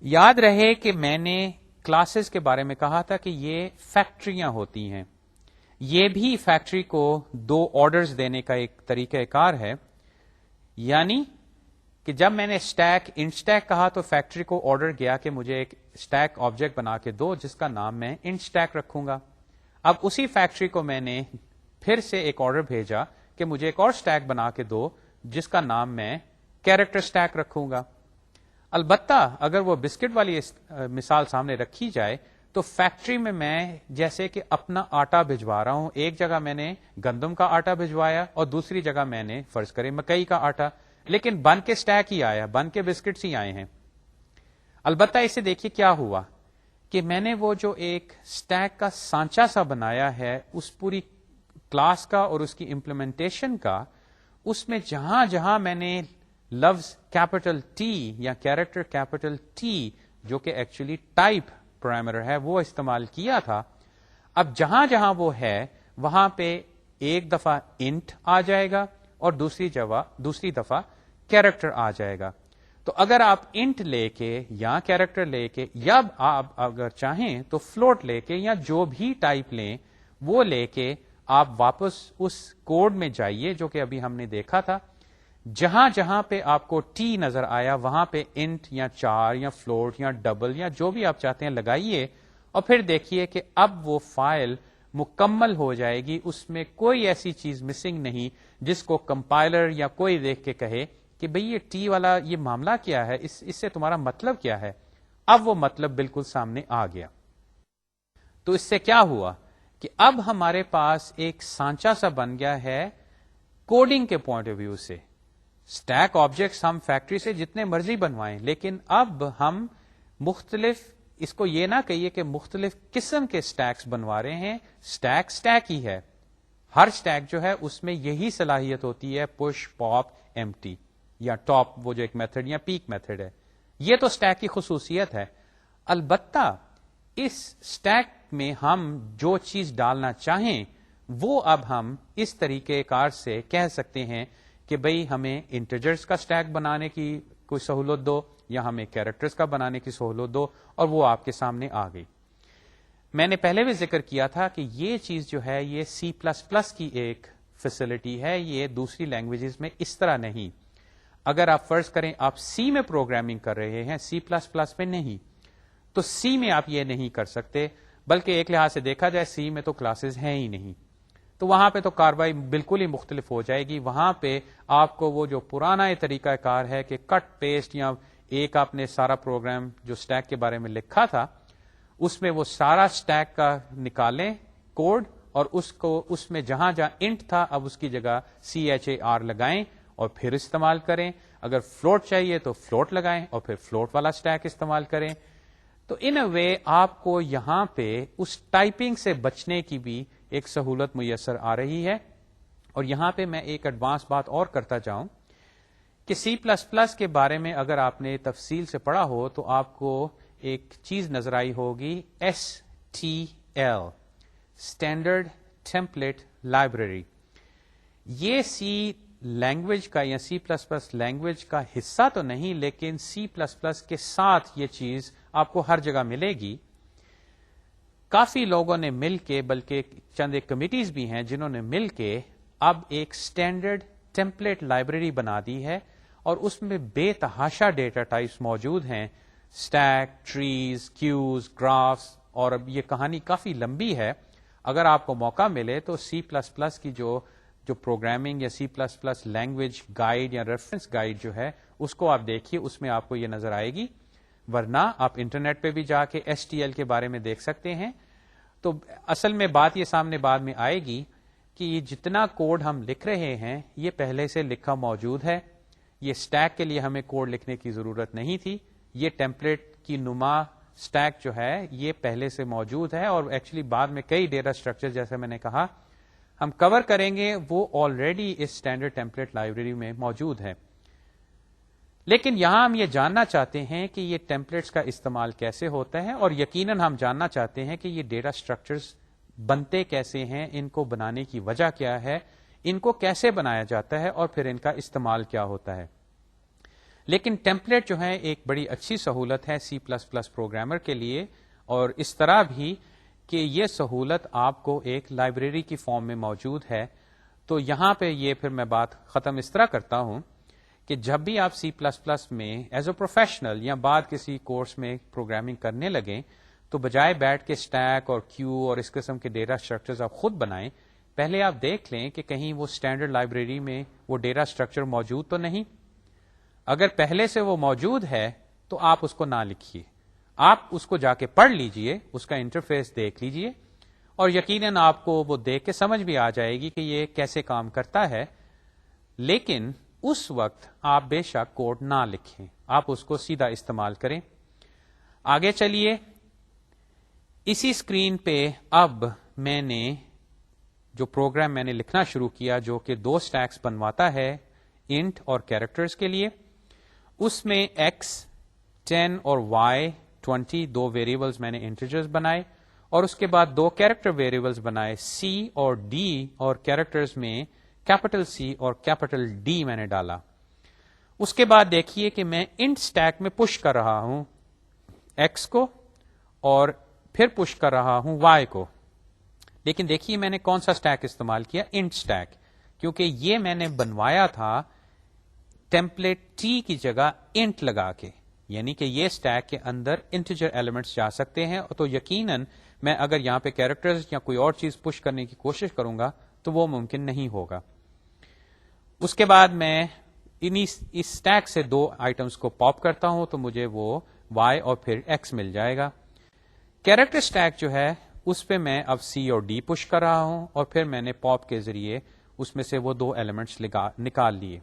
یاد رہے کہ میں نے کلاسز کے بارے میں کہا تھا کہ یہ فیکٹریاں ہوتی ہیں, یہ بھی فیکٹری کو 2 آرڈرز دینے کا ایک طریقہ کار ہے. یعنی کہ جب میں نے اسٹیک انٹ اسٹیک کہا تو فیکٹری کو آرڈر گیا کہ مجھے ایک اسٹیک آبجیکٹ بنا کے دو جس کا نام میں انٹ اسٹیک رکھوں گا. اب اسی فیکٹری کو میں نے پھر سے ایک آرڈر بھیجا کہ مجھے ایک اور اسٹیک بنا کے دو جس کا نام میں کیریکٹر اسٹیک رکھوں گا. البتہ اگر وہ بسکٹ والی مثال سامنے رکھی جائے تو فیکٹری میں جیسے کہ اپنا آٹا بھجوا رہا ہوں, ایک جگہ میں نے گندم کا آٹا بھجوایا اور دوسری جگہ میں نے فرض کریں مکئی کا آٹا, لیکن بن کے اسٹیک ہی آیا, بن کے بسکٹس ہی آئے ہیں. البتہ اسے دیکھیے کیا ہوا کہ میں نے وہ جو ایک اسٹیک کا سانچا سا بنایا ہے اس پوری کلاس کا اور اس کی امپلیمنٹیشن کا, اس میں جہاں جہاں میں نے لفظ کیپٹل ٹی یا کیریکٹر کیپٹل ٹی جو کہ ایکچولی ٹائپ پیرامیٹر ہے وہ استعمال کیا تھا, اب جہاں جہاں وہ ہے وہاں پہ ایک دفعہ انٹ آ جائے گا اور دوسری دفعہ کیریکٹر آ جائے گا. تو اگر آپ انٹ لے کے یا کیریکٹر لے کے یا آپ اگر چاہیں تو فلوٹ لے کے یا جو بھی ٹائپ لیں وہ لے کے آپ واپس اس کوڈ میں جائیے جو کہ ابھی ہم نے دیکھا تھا, جہاں جہاں پہ آپ کو ٹی نظر آیا وہاں پہ انٹ یا چار یا فلوٹ یا ڈبل یا جو بھی آپ چاہتے ہیں لگائیے اور پھر دیکھیے کہ اب وہ فائل مکمل ہو جائے گی, اس میں کوئی ایسی چیز مسنگ نہیں جس کو کمپائلر یا کوئی دیکھ کے کہے کہ بھئی یہ ٹی والا یہ معاملہ کیا ہے, اس سے تمہارا مطلب کیا ہے. اب وہ مطلب بالکل سامنے آ گیا. تو اس سے کیا ہوا کہ اب ہمارے پاس ایک سانچا سا بن گیا ہے کوڈنگ کے پوائنٹ آف ویو سے. اسٹیک آبجیکٹس ہم فیکٹری سے جتنے مرضی بنوائیں, لیکن اب ہم مختلف, اس کو یہ نہ کہیے کہ مختلف قسم کے اسٹیکس بنوا رہے ہیں, اسٹیک ہی ہے. ہر اسٹیک جو ہے اس میں یہی صلاحیت ہوتی ہے پش پاپ ایم ٹی یا ٹاپ وہ جو ایک میتھڈ یا پیک میتھڈ ہے, یہ تو اسٹیک کی خصوصیت ہے. البتہ اس اسٹیک میں ہم جو چیز ڈالنا چاہیں وہ اب ہم اس طریقے کار سے کہہ سکتے ہیں کہ بھئی ہمیں انٹیجرز کا اسٹیک بنانے کی کوئی سہولت دو یا ہمیں کیریکٹرز کا بنانے کی سہولت دو, اور وہ آپ کے سامنے آ گئی. میں نے پہلے بھی ذکر کیا تھا کہ یہ چیز جو ہے یہ سی پلس پلس کی ایک فیسلٹی ہے, یہ دوسری لینگویجز میں اس طرح نہیں. اگر آپ فرض کریں آپ سی میں پروگرامنگ کر رہے ہیں, سی پلس پلس میں نہیں, تو سی میں آپ یہ نہیں کر سکتے, بلکہ ایک لحاظ سے دیکھا جائے سی میں تو کلاسز ہیں ہی نہیں, تو وہاں پہ تو کاروائی بالکل ہی مختلف ہو جائے گی. وہاں پہ آپ کو وہ جو پرانا طریقہ کار ہے کہ کٹ پیسٹ یا ایک آپ نے سارا پروگرام جو اسٹیک کے بارے میں لکھا تھا اس میں وہ سارا اسٹیک کا نکالیں کوڈ اور اس میں جہاں جہاں انٹ تھا اب اس کی جگہ CHAR لگائیں اور پھر استعمال کریں. اگر فلوٹ چاہیے تو فلوٹ لگائیں اور پھر فلوٹ والا اسٹیک استعمال کریں. تو ان اے وے آپ کو یہاں پہ اس ٹائپنگ سے بچنے کی بھی ایک سہولت میسر آ رہی ہے. اور یہاں پہ میں ایک ایڈوانس بات اور کرتا جاؤں کہ سی پلس پلس کے بارے میں اگر آپ نے تفصیل سے پڑھا ہو تو آپ کو ایک چیز نظر آئی ہوگی STL اسٹینڈرڈ ٹیمپلیٹ لائبریری. یہ سی لینگویج کا یا سی پلس پلس لینگویج کا حصہ تو نہیں, لیکن سی پلس پلس کے ساتھ یہ چیز آپ کو ہر جگہ ملے گی. کافی لوگوں نے مل کے, بلکہ چند ایک کمیٹیز بھی ہیں جنہوں نے مل کے اب ایک اسٹینڈرڈ ٹیمپلیٹ لائبریری بنا دی ہے اور اس میں بے تحاشا ڈیٹا ٹائپس موجود ہیں, اسٹیک, ٹریز, کیوز, گرافس, اور اب یہ کہانی کافی لمبی ہے. اگر آپ کو موقع ملے تو سی پلس پلس کی جو پروگرامنگ یا C plus plus language guide یا ریفرنس گائیڈ جو ہے اس کو آپ دیکھیے, اس میں آپ کو یہ نظر آئے گی. ورنہ آپ انٹرنیٹ پہ بھی جا کے STL کے بارے میں دیکھ سکتے ہیں. تو اصل میں بات یہ سامنے بعد میں آئے گی کہ یہ جتنا کوڈ ہم لکھ رہے ہیں یہ پہلے سے لکھا موجود ہے. یہ اسٹیک کے لیے ہمیں کوڈ لکھنے کی ضرورت نہیں تھی. یہ ٹیمپلیٹ کی نما اسٹیک جو ہے یہ پہلے سے موجود ہے, اور ایکچولی بعد میں کئی ڈیٹا اسٹرکچر جیسے میں نے کہا ہم کور کریں گے وہ آلریڈی اس اسٹینڈرڈ ٹیمپلیٹ لائبریری میں موجود ہے. لیکن یہاں ہم یہ جاننا چاہتے ہیں کہ یہ ٹیمپلیٹس کا استعمال کیسے ہوتا ہے, اور یقیناً ہم جاننا چاہتے ہیں کہ یہ ڈیٹا اسٹرکچرز بنتے کیسے ہیں, ان کو بنانے کی وجہ کیا ہے, ان کو کیسے بنایا جاتا ہے, اور پھر ان کا استعمال کیا ہوتا ہے. لیکن ٹیمپلیٹ جو ہے ایک بڑی اچھی سہولت ہے سی پلس پلس پروگرامر کے لیے, اور اس طرح بھی کہ یہ سہولت آپ کو ایک لائبریری کی فارم میں موجود ہے. تو یہاں پہ یہ پھر میں بات ختم اس طرح کرتا ہوں کہ جب بھی آپ سی پلس پلس میں ایز اے پروفیشنل یا بعد کسی کورس میں پروگرامنگ کرنے لگیں تو بجائے بیٹھ کے اسٹیک اور کیو اور اس قسم کے ڈیٹا اسٹرکچرز آپ خود بنائیں، پہلے آپ دیکھ لیں کہ کہیں وہ اسٹینڈرڈ لائبریری میں وہ ڈیٹا اسٹرکچر موجود تو نہیں. اگر پہلے سے وہ موجود ہے تو آپ اس کو نہ لکھیے، آپ اس کو جا کے پڑھ لیجئے، اس کا انٹرفیس دیکھ لیجئے، اور یقیناً آپ کو وہ دیکھ کے سمجھ بھی آ جائے گی کہ یہ کیسے کام کرتا ہے. لیکن اس وقت آپ بے شک کوڈ نہ لکھیں، آپ اس کو سیدھا استعمال کریں. آگے چلیے، اسی اسکرین پہ اب میں نے جو پروگرام میں نے لکھنا شروع کیا جو کہ 2 اسٹیکس بنواتا ہے انٹ اور کیریکٹرز کے لیے، اس میں x 10 اور y 20 2 ویریبلز میں نے انٹیجرز بنائے، اور اس کے بعد 2 کیریکٹر ویریبلز بنائے c اور d، اور کیریکٹرز میں کیپٹل C اور کیپٹل D میں نے ڈالا. اس کے بعد دیکھیے کہ میں انٹ اسٹیک میں پش کر رہا ہوں x کو اور پھر پش کر رہا ہوں y کو. لیکن دیکھیے میں نے کون سا اسٹیک استعمال کیا، انٹ اسٹیک، کیونکہ یہ میں نے بنوایا تھا ٹیمپلیٹ T کی جگہ انٹ لگا کے، یعنی کہ یہ اسٹیک کے اندر انٹیجر ایلیمنٹس جا سکتے ہیں. تو یقیناً میں اگر یہاں پہ کیریکٹرز یا کوئی اور چیز پش کرنے کی کوشش کروں گا تو وہ ممکن نہیں ہوگا. اس کے بعد میں اس اسٹیک سے 2 آئٹمس کو پاپ کرتا ہوں تو مجھے وہ y اور پھر x مل جائے گا. کیریکٹر اسٹیک جو ہے اس پہ میں اب C اور D پش کر رہا ہوں، اور پھر میں نے پاپ کے ذریعے اس میں سے وہ 2 ایلیمنٹس نکال لیے.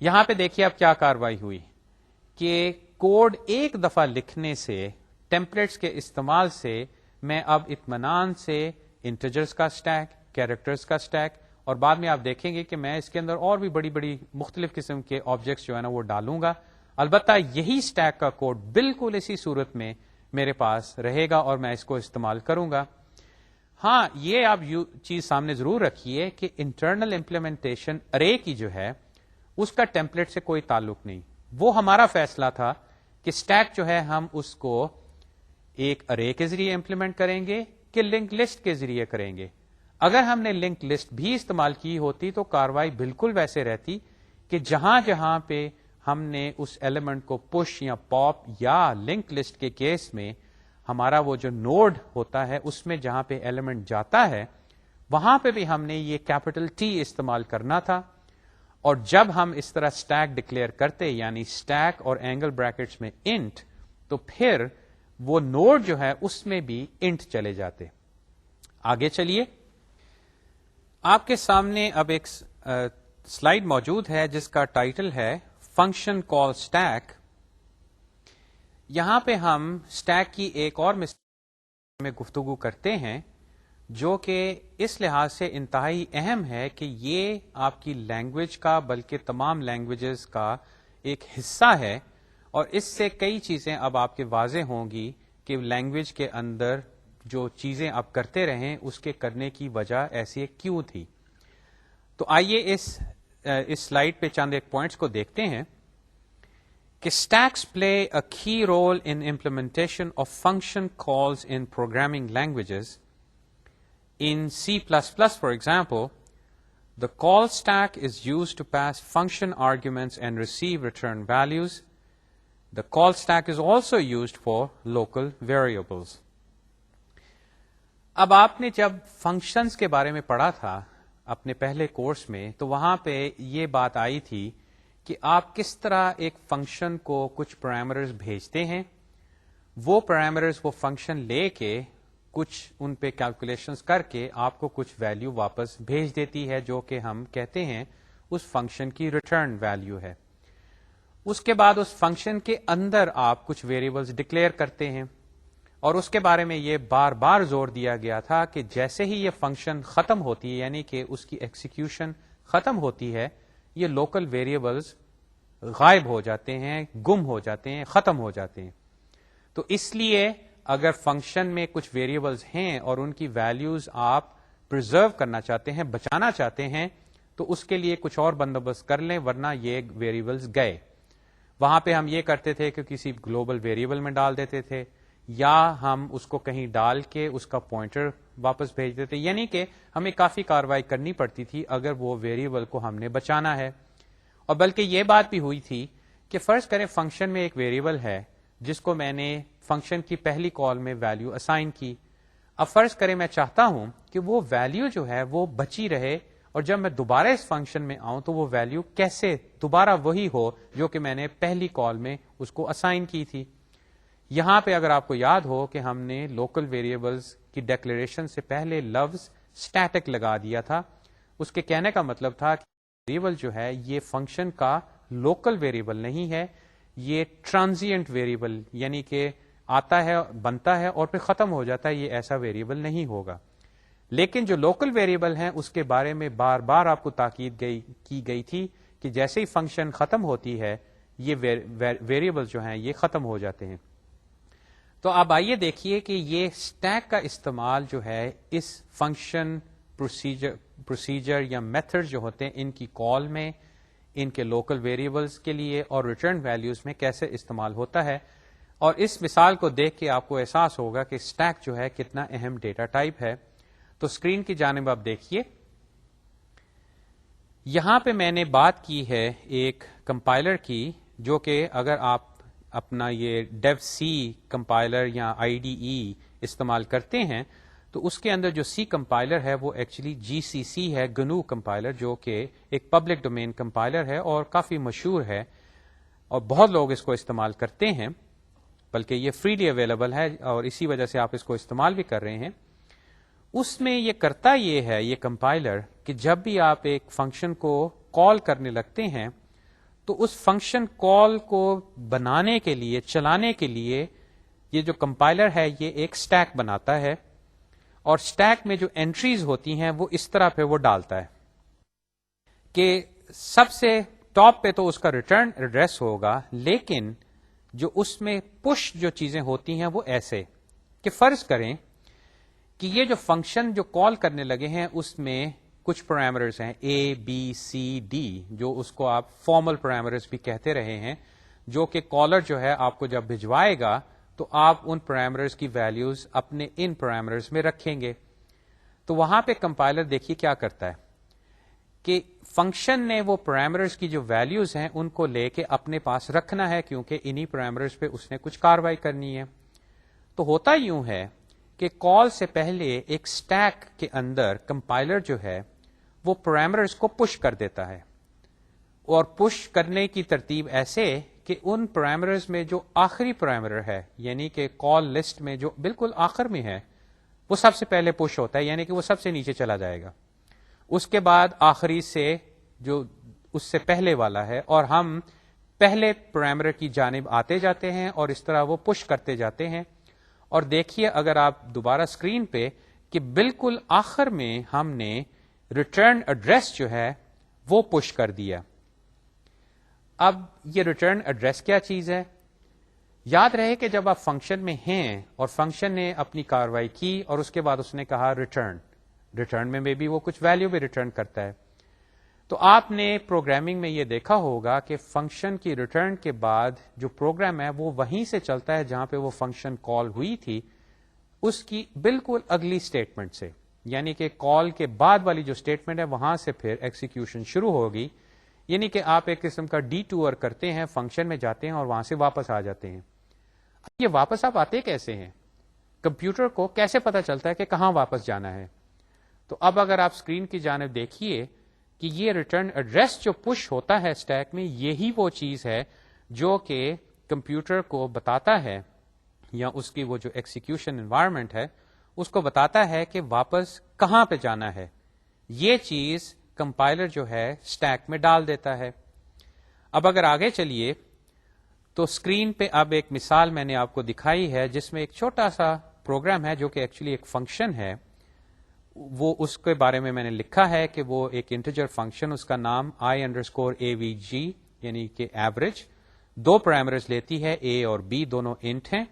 یہاں پہ دیکھیے اب کیا کاروائی ہوئی کہ کوڈ ایک دفعہ لکھنے سے، ٹیمپلیٹس کے استعمال سے، میں اب اطمینان سے انٹیجرز کا اسٹیک، کیریکٹرز کا اسٹیک، اور بعد میں آپ دیکھیں گے کہ میں اس کے اندر اور بھی بڑی بڑی مختلف قسم کے آبجیکٹس جو ہے نا وہ ڈالوں گا. البتہ یہی اسٹیک کا کوڈ بالکل اسی صورت میں میرے پاس رہے گا اور میں اس کو استعمال کروں گا. ہاں، یہ آپ چیز سامنے ضرور رکھیے کہ انٹرنل امپلیمنٹیشن ارے کی جو ہے اس کا ٹیمپلیٹ سے کوئی تعلق نہیں. وہ ہمارا فیصلہ تھا کہ اسٹیک جو ہے ہم اس کو ایک ارے کے ذریعے امپلیمنٹ کریں گے کہ لنک لسٹ کے ذریعے کریں گے. اگر ہم نے لنک لسٹ بھی استعمال کی ہوتی تو کاروائی بالکل ویسے رہتی کہ جہاں جہاں پہ ہم نے اس ایلیمنٹ کو پش یا پاپ یا لنک لسٹ کے کیس میں ہمارا وہ جو نوڈ ہوتا ہے اس میں جہاں پہ ایلیمنٹ جاتا ہے وہاں پہ بھی ہم نے یہ کیپٹل T استعمال کرنا تھا. اور جب ہم اس طرح اسٹیک ڈکلیئر کرتے یعنی اسٹیک اور اینگل بریکٹس میں انٹ، تو پھر وہ نوڈ جو ہے اس میں بھی انٹ چلے جاتے. آگے چلیے، آپ کے سامنے اب ایک سلائیڈ موجود ہے جس کا ٹائٹل ہے فنکشن کال اسٹیک. یہاں پہ ہم اسٹیک کی ایک اور مثال میں گفتگو کرتے ہیں جو کہ اس لحاظ سے انتہائی اہم ہے کہ یہ آپ کی لینگویج کا بلکہ تمام لینگویجز کا ایک حصہ ہے، اور اس سے کئی چیزیں اب آپ کے واضح ہوں گی کہ لینگویج کے اندر جو چیزیں آپ کرتے رہیں اس کے کرنے کی وجہ ایسی کیوں تھی. تو آئیے اس سلائیڈ پہ چند ایک پوائنٹس کو دیکھتے ہیں کہ stacks play a key role in implementation of function calls in programming languages. In C++, for example, the call stack is used to pass function arguments and receive return values. The call stack is also used for local variables. اب آپ نے جب فنکشنز کے بارے میں پڑھا تھا اپنے پہلے کورس میں تو وہاں پہ یہ بات آئی تھی کہ آپ کس طرح ایک فنکشن کو کچھ پیرامیٹرز بھیجتے ہیں، وہ پیرامیٹرز وہ فنکشن لے کے کچھ ان پہ کیلکولیشنز کر کے آپ کو کچھ ویلیو واپس بھیج دیتی ہے جو کہ ہم کہتے ہیں اس فنکشن کی ریٹرن ویلیو ہے. اس کے بعد اس فنکشن کے اندر آپ کچھ ویریبلز ڈکلیئر کرتے ہیں، اور اس کے بارے میں یہ بار بار زور دیا گیا تھا کہ جیسے ہی یہ فنکشن ختم ہوتی ہے یعنی کہ اس کی ایکسیکیوشن ختم ہوتی ہے یہ لوکل ویریبلز غائب ہو جاتے ہیں، گم ہو جاتے ہیں، ختم ہو جاتے ہیں. تو اس لیے اگر فنکشن میں کچھ ویریبلز ہیں اور ان کی ویلیوز آپ پرزرو کرنا چاہتے ہیں، بچانا چاہتے ہیں، تو اس کے لیے کچھ اور بندوبست کر لیں ورنہ یہ ویریبلز گئے. وہاں پہ ہم یہ کرتے تھے کہ کسی گلوبل ویریبل میں ڈال دیتے تھے یا ہم اس کو کہیں ڈال کے اس کا پوائنٹر واپس بھیج دیتے، یعنی کہ ہمیں کافی کاروائی کرنی پڑتی تھی اگر وہ ویریبل کو ہم نے بچانا ہے. اور بلکہ یہ بات بھی ہوئی تھی کہ فرض کریں فنکشن میں ایک ویریبل ہے جس کو میں نے فنکشن کی پہلی کال میں ویلیو اسائن کی. اب فرض کریں میں چاہتا ہوں کہ وہ ویلیو جو ہے وہ بچی رہے اور جب میں دوبارہ اس فنکشن میں آؤں تو وہ ویلیو کیسے دوبارہ وہی ہو جو کہ میں نے پہلی کال میں اس کو اسائن کی تھی. یہاں پہ اگر آپ کو یاد ہو کہ ہم نے لوکل ویریبلس کی ڈیکلیریشن سے پہلے لفظ اسٹیٹک لگا دیا تھا. اس کے کہنے کا مطلب تھا کہ ویریبل جو ہے یہ فنکشن کا لوکل ویریبل نہیں ہے, یہ ٹرانزینٹ ویریبل یعنی کہ آتا ہے بنتا ہے اور پھر ختم ہو جاتا ہے, یہ ایسا ویریبل نہیں ہوگا. لیکن جو لوکل ویریبل ہیں اس کے بارے میں بار بار آپ کو تاکید کی گئی تھی کہ جیسے ہی فنکشن ختم ہوتی ہے یہ ویریبل جو ہیں یہ ختم ہو جاتے ہیں. تو اب آئیے دیکھیے کہ یہ اسٹیک کا استعمال جو ہے اس فنکشن پروسیجر یا میتھڈ جو ہوتے ہیں ان کی کال میں, ان کے لوکل ویریبلس کے لیے اور ریٹرن ویلیوز میں کیسے استعمال ہوتا ہے. اور اس مثال کو دیکھ کے آپ کو احساس ہوگا کہ اسٹیک جو ہے کتنا اہم ڈیٹا ٹائپ ہے. تو اسکرین کی جانب آپ دیکھیے, یہاں پہ میں نے بات کی ہے ایک کمپائلر کی جو کہ اگر آپ اپنا یہ ڈیو سی کمپائلر یا آئی ڈی ای استعمال کرتے ہیں تو اس کے اندر جو سی کمپائلر ہے وہ ایکچولی جی سی سی ہے, گنو کمپائلر, جو کہ ایک پبلک ڈومین کمپائلر ہے اور کافی مشہور ہے اور بہت لوگ اس کو استعمال کرتے ہیں, بلکہ یہ فریلی اویلیبل ہے اور اسی وجہ سے آپ اس کو استعمال بھی کر رہے ہیں. اس میں یہ کرتا یہ ہے یہ کمپائلر کہ جب بھی آپ ایک فنکشن کو کال کرنے لگتے ہیں تو اس فنکشن کال کو بنانے کے لیے, چلانے کے لیے یہ جو کمپائلر ہے یہ ایک اسٹیک بناتا ہے اور اسٹیک میں جو انٹریز ہوتی ہیں وہ اس طرح پہ وہ ڈالتا ہے کہ سب سے ٹاپ پہ تو اس کا ریٹرن ایڈریس ہوگا, لیکن جو اس میں پش جو چیزیں ہوتی ہیں وہ ایسے کہ فرض کریں کہ یہ جو فنکشن جو کال کرنے لگے ہیں اس میں کچھ پیرامیٹرز ہیں اے بی سی ڈی, جو اس کو آپ فارمل پیرامیٹرز بھی کہتے رہے ہیں, جو کہ کالر جو ہے آپ کو جب بھجوائے گا تو آپ ان پیرامیٹرز کی ویلیوز اپنے ان پیرامیٹرز میں رکھیں گے. تو وہاں پہ کمپائلر دیکھیے کیا کرتا ہے کہ فنکشن نے وہ پیرامیٹرز کی جو ویلیوز ہیں ان کو لے کے اپنے پاس رکھنا ہے کیونکہ انہی پیرامیٹرز پہ اس نے کچھ کاروائی کرنی ہے. تو ہوتا یوں ہے کہ کال سے پہلے ایک اسٹیک کے اندر کمپائلر جو ہے وہ پیرامیٹرز کو پش کر دیتا ہے, اور پش کرنے کی ترتیب ایسے کہ ان پیرامیٹرز میں جو آخری پیرامیٹر ہے یعنی کہ کال لسٹ میں جو بالکل آخر میں ہے وہ سب سے پہلے پش ہوتا ہے, یعنی کہ وہ سب سے نیچے چلا جائے گا. اس کے بعد آخری سے جو اس سے پہلے والا ہے, اور ہم پہلے پیرامیٹر کی جانب آتے جاتے ہیں اور اس طرح وہ پش کرتے جاتے ہیں. اور دیکھیے اگر آپ دوبارہ اسکرین پہ کہ بالکل آخر میں ہم نے ریٹرن ایڈریس جو ہے وہ پش کر دیا. اب یہ ریٹرن ایڈریس کیا چیز ہے؟ یاد رہے کہ جب آپ فنکشن میں ہیں اور فنکشن نے اپنی کاروائی کی اور اس کے بعد اس نے کہا ریٹرن میں بھی وہ کچھ ویلیو بھی ریٹرن کرتا ہے. تو آپ نے پروگرامنگ میں یہ دیکھا ہوگا کہ فنکشن کی ریٹرن کے بعد جو پروگرام ہے وہ وہیں سے چلتا ہے جہاں پہ وہ فنکشن کال ہوئی تھی اس کی بالکل اگلی اسٹیٹمنٹ سے, یعنی کہ کال کے بعد والی جو اسٹیٹمنٹ ہے وہاں سے پھر ایکسیکیوشن شروع ہوگی. یعنی کہ آپ ایک قسم کا ڈی ٹور کرتے ہیں, فنکشن میں جاتے ہیں اور وہاں سے واپس آ جاتے ہیں. یہ واپس آپ آتے کیسے ہیں؟ کمپیوٹر کو کیسے پتا چلتا ہے کہ کہاں واپس جانا ہے؟ تو اب اگر آپ اسکرین کی جانب دیکھیے کہ یہ ریٹرن ایڈریس جو پش ہوتا ہے اسٹیک میں, یہی وہ چیز ہے جو کہ کمپیوٹر کو بتاتا ہے, یا اس کی وہ جو ایکسیکیوشن انوائرمنٹ ہے اس کو بتاتا ہے کہ واپس کہاں پہ جانا ہے. یہ چیز کمپائلر جو ہے اسٹیک میں ڈال دیتا ہے. اب اگر آگے چلیے تو اسکرین پہ اب ایک مثال میں نے آپ کو دکھائی ہے جس میں ایک چھوٹا سا پروگرام ہے جو کہ ایکچولی ایک فنکشن ہے. وہ اس کے بارے میں نے لکھا ہے کہ وہ ایک انٹیجر فنکشن, اس کا نام i_avg یعنی کہ ایوریج, 2 پیرامیٹرز لیتی ہے a اور b, دونوں انٹ ہیں,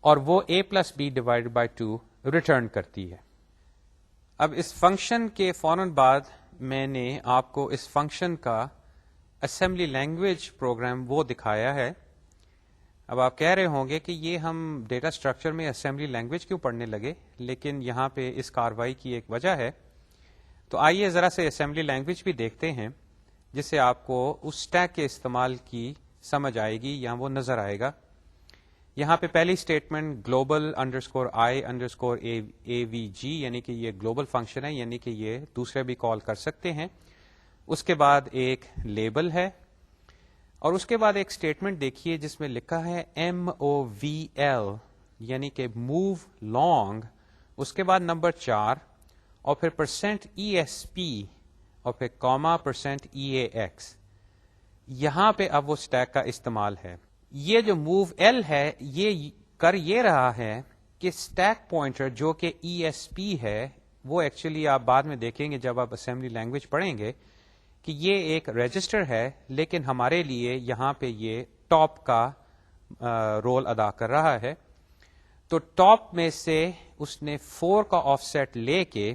اور وہ a+b/2 ریٹرن کرتی ہے. اب اس فنکشن کے فوراً بعد میں نے آپ کو اس فنکشن کا اسمبلی لینگویج پروگرام وہ دکھایا ہے. اب آپ کہہ رہے ہوں گے کہ یہ ہم ڈیٹا اسٹرکچر میں اسمبلی لینگویج کیوں پڑھنے لگے, لیکن یہاں پہ اس کاروائی کی ایک وجہ ہے. تو آئیے ذرا سے اسمبلی لینگویج بھی دیکھتے ہیں جس سے آپ کو اس اسٹیک کے استعمال کی سمجھ آئے گی یا وہ نظر آئے گا. یہاں پہ پہلی اسٹیٹمنٹ گلوبل انڈرسکور آئی انڈرسکور اے وی جی، یعنی کہ یہ گلوبل فنکشن ہے، یعنی کہ یہ دوسرے بھی کال کر سکتے ہیں. اس کے بعد ایک لیبل ہے، اور اس کے بعد ایک اسٹیٹمنٹ دیکھیے جس میں لکھا ہے MOVL، یعنی کہ موو لانگ، اس کے بعد نمبر 4 اور پھر %ESP اور پھر کاما %EAX. یہاں پہ اب وہ اسٹیک کا استعمال ہے. یہ جو موو ایل ہے یہ کر یہ رہا ہے کہ اسٹیک پوائنٹر جو کہ ESP ہے، وہ ایکچولی آپ بعد میں دیکھیں گے جب آپ اسمبلی لینگویج پڑھیں گے کہ یہ ایک رجسٹر ہے، لیکن ہمارے لیے یہاں پہ یہ ٹاپ کا رول ادا کر رہا ہے. تو ٹاپ میں سے اس نے 4 کا آف سیٹ لے کے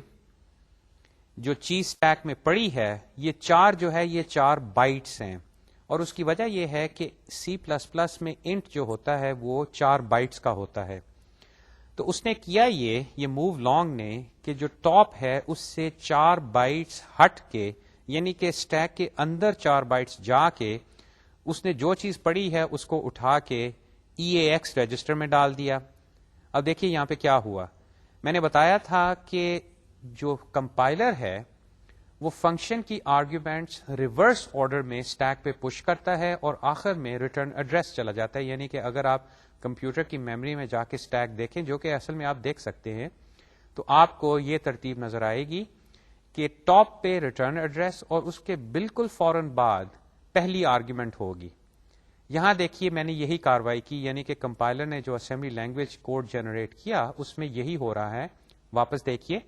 جو چیز اسٹیک میں پڑی ہے، یہ 4 جو ہے یہ 4 بائٹس ہیں، اور اس کی وجہ یہ ہے کہ C++ میں انٹ جو ہوتا ہے وہ 4 بائٹس کا ہوتا ہے. تو اس نے کیا یہ موو لانگ نے کہ جو ٹاپ ہے اس سے 4 بائٹس ہٹ کے، یعنی کہ اسٹیک کے اندر 4 بائٹس جا کے اس نے جو چیز پڑی ہے اس کو اٹھا کے EAX رجسٹر میں ڈال دیا. اب دیکھیے یہاں پہ کیا ہوا. میں نے بتایا تھا کہ جو کمپائلر ہے وہ فنکشن کی آرگیومنٹس ریورس آرڈر میں اسٹیک پہ پش کرتا ہے اور آخر میں ریٹرن ایڈریس چلا جاتا ہے. یعنی کہ اگر آپ کمپیوٹر کی میموری میں جا کے اسٹیک دیکھیں، جو کہ اصل میں آپ دیکھ سکتے ہیں، تو آپ کو یہ ترتیب نظر آئے گی کہ ٹاپ پہ ریٹرن ایڈریس اور اس کے بالکل فوراً بعد پہلی آرگیومنٹ ہوگی. یہاں دیکھیے میں نے یہی کاروائی کی، یعنی کہ کمپائلر نے جو اسمبلی لینگویج کوڈ جنریٹ کیا اس میں یہی ہو رہا ہے. واپس دیکھیے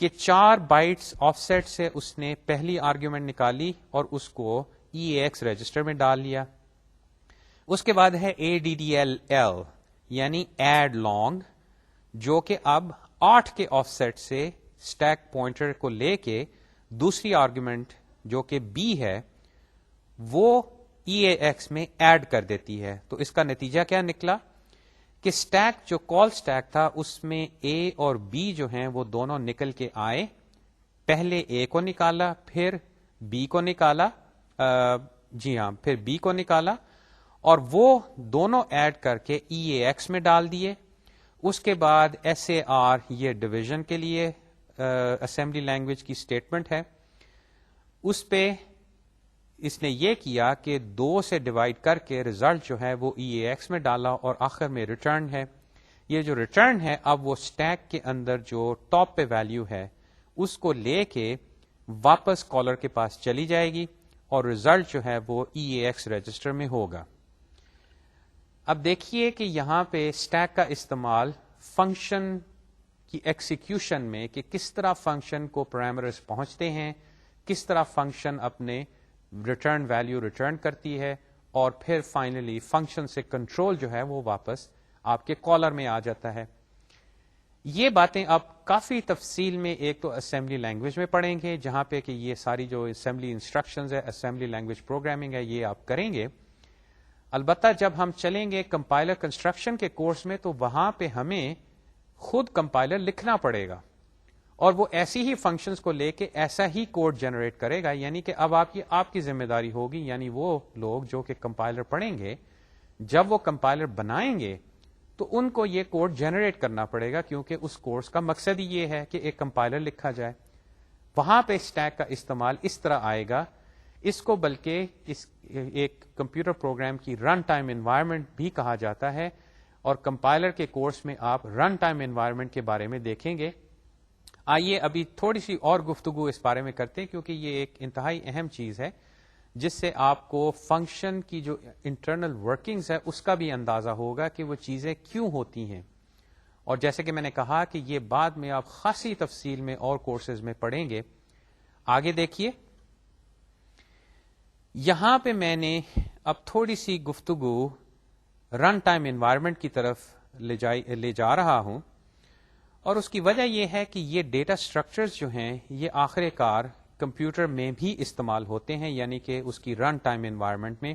کہ 4 بائٹس آف سیٹ سے اس نے پہلی آرگیومنٹ نکالی اور اس کو EAX رجسٹر میں ڈال لیا. اس کے بعد ہے ADDL یعنی ایڈ لانگ، جو کہ اب 8 کے آف سیٹ سے اسٹیک پوائنٹر کو لے کے دوسری آرگیومنٹ جو کہ B ہے وہ EAX میں ایڈ کر دیتی ہے. تو اس کا نتیجہ کیا نکلا کہ اسٹیک جو کال اسٹیک تھا اس میں A اور B جو ہیں وہ دونوں نکل کے آئے. پہلے A کو نکالا، پھر B کو نکالا، پھر B کو نکالا اور وہ دونوں ایڈ کر کے EAX میں ڈال دیے. اس کے بعد SAR یہ ڈویژن کے لیے اسمبلی لینگویج کی اسٹیٹمنٹ ہے. اس پہ اس نے یہ کیا کہ 2 سے ڈیوائڈ کر کے ریزلٹ جو ہے وہ EAX میں ڈالا اور آخر میں ریٹرن ہے. یہ جو ریٹرن ہے اب وہ اسٹیک کے اندر جو ٹاپ پہ ویلیو ہے اس کو لے کے واپس کالر کے پاس چلی جائے گی اور ریزلٹ جو ہے وہ EAX رجسٹر میں ہوگا. اب دیکھیے کہ یہاں پہ اسٹیک کا استعمال فنکشن کی ایکسیکیوشن میں کہ کس طرح فنکشن کو پیرامیٹرز پہنچتے ہیں، کس طرح فنکشن اپنے ریٹرن ویلیو ریٹرن کرتی ہے اور پھر فائنلی فنکشن سے کنٹرول جو ہے وہ واپس آپ کے کالر میں آ جاتا ہے. یہ باتیں آپ کافی تفصیل میں ایک تو اسمبلی لینگویج میں پڑھیں گے جہاں پہ کہ یہ ساری جو اسمبلی انسٹرکشنز ہے، اسمبلی لینگویج پروگرامنگ ہے، یہ آپ کریں گے. البتہ جب ہم چلیں گے کمپائلر کنسٹرکشن کے کورس میں تو وہاں پہ ہمیں خود کمپائلر لکھنا پڑے گا اور وہ ایسی ہی فنکشنز کو لے کے ایسا ہی کوڈ جنریٹ کرے گا. یعنی کہ اب آپ کی ذمہ داری ہوگی، یعنی وہ لوگ جو کہ کمپائلر پڑھیں گے جب وہ کمپائلر بنائیں گے تو ان کو یہ کوڈ جنریٹ کرنا پڑے گا، کیونکہ اس کورس کا مقصد ہی یہ ہے کہ ایک کمپائلر لکھا جائے. وہاں پہ اسٹیک کا استعمال اس طرح آئے گا. اس کو بلکہ ایک کمپیوٹر پروگرام کی رن ٹائم انوائرمنٹ بھی کہا جاتا ہے، اور کمپائلر کے کورس میں آپ رن ٹائم انوائرمنٹ کے بارے میں دیکھیں گے. آئیے ابھی تھوڑی سی اور گفتگو اس بارے میں کرتے ہیں، کیونکہ یہ ایک انتہائی اہم چیز ہے جس سے آپ کو فنکشن کی جو انٹرنل ورکنگز ہے اس کا بھی اندازہ ہوگا کہ وہ چیزیں کیوں ہوتی ہیں. اور جیسے کہ میں نے کہا کہ یہ بعد میں آپ خاصی تفصیل میں اور کورسز میں پڑھیں گے. آگے دیکھیے، یہاں پہ میں نے اب تھوڑی سی گفتگو رن ٹائم انوائرمنٹ کی طرف لے جا رہا ہوں، اور اس کی وجہ یہ ہے کہ یہ ڈیٹا سٹرکچرز جو ہیں یہ آخر کار کمپیوٹر میں بھی استعمال ہوتے ہیں، یعنی کہ اس کی رن ٹائم انوائرمنٹ میں.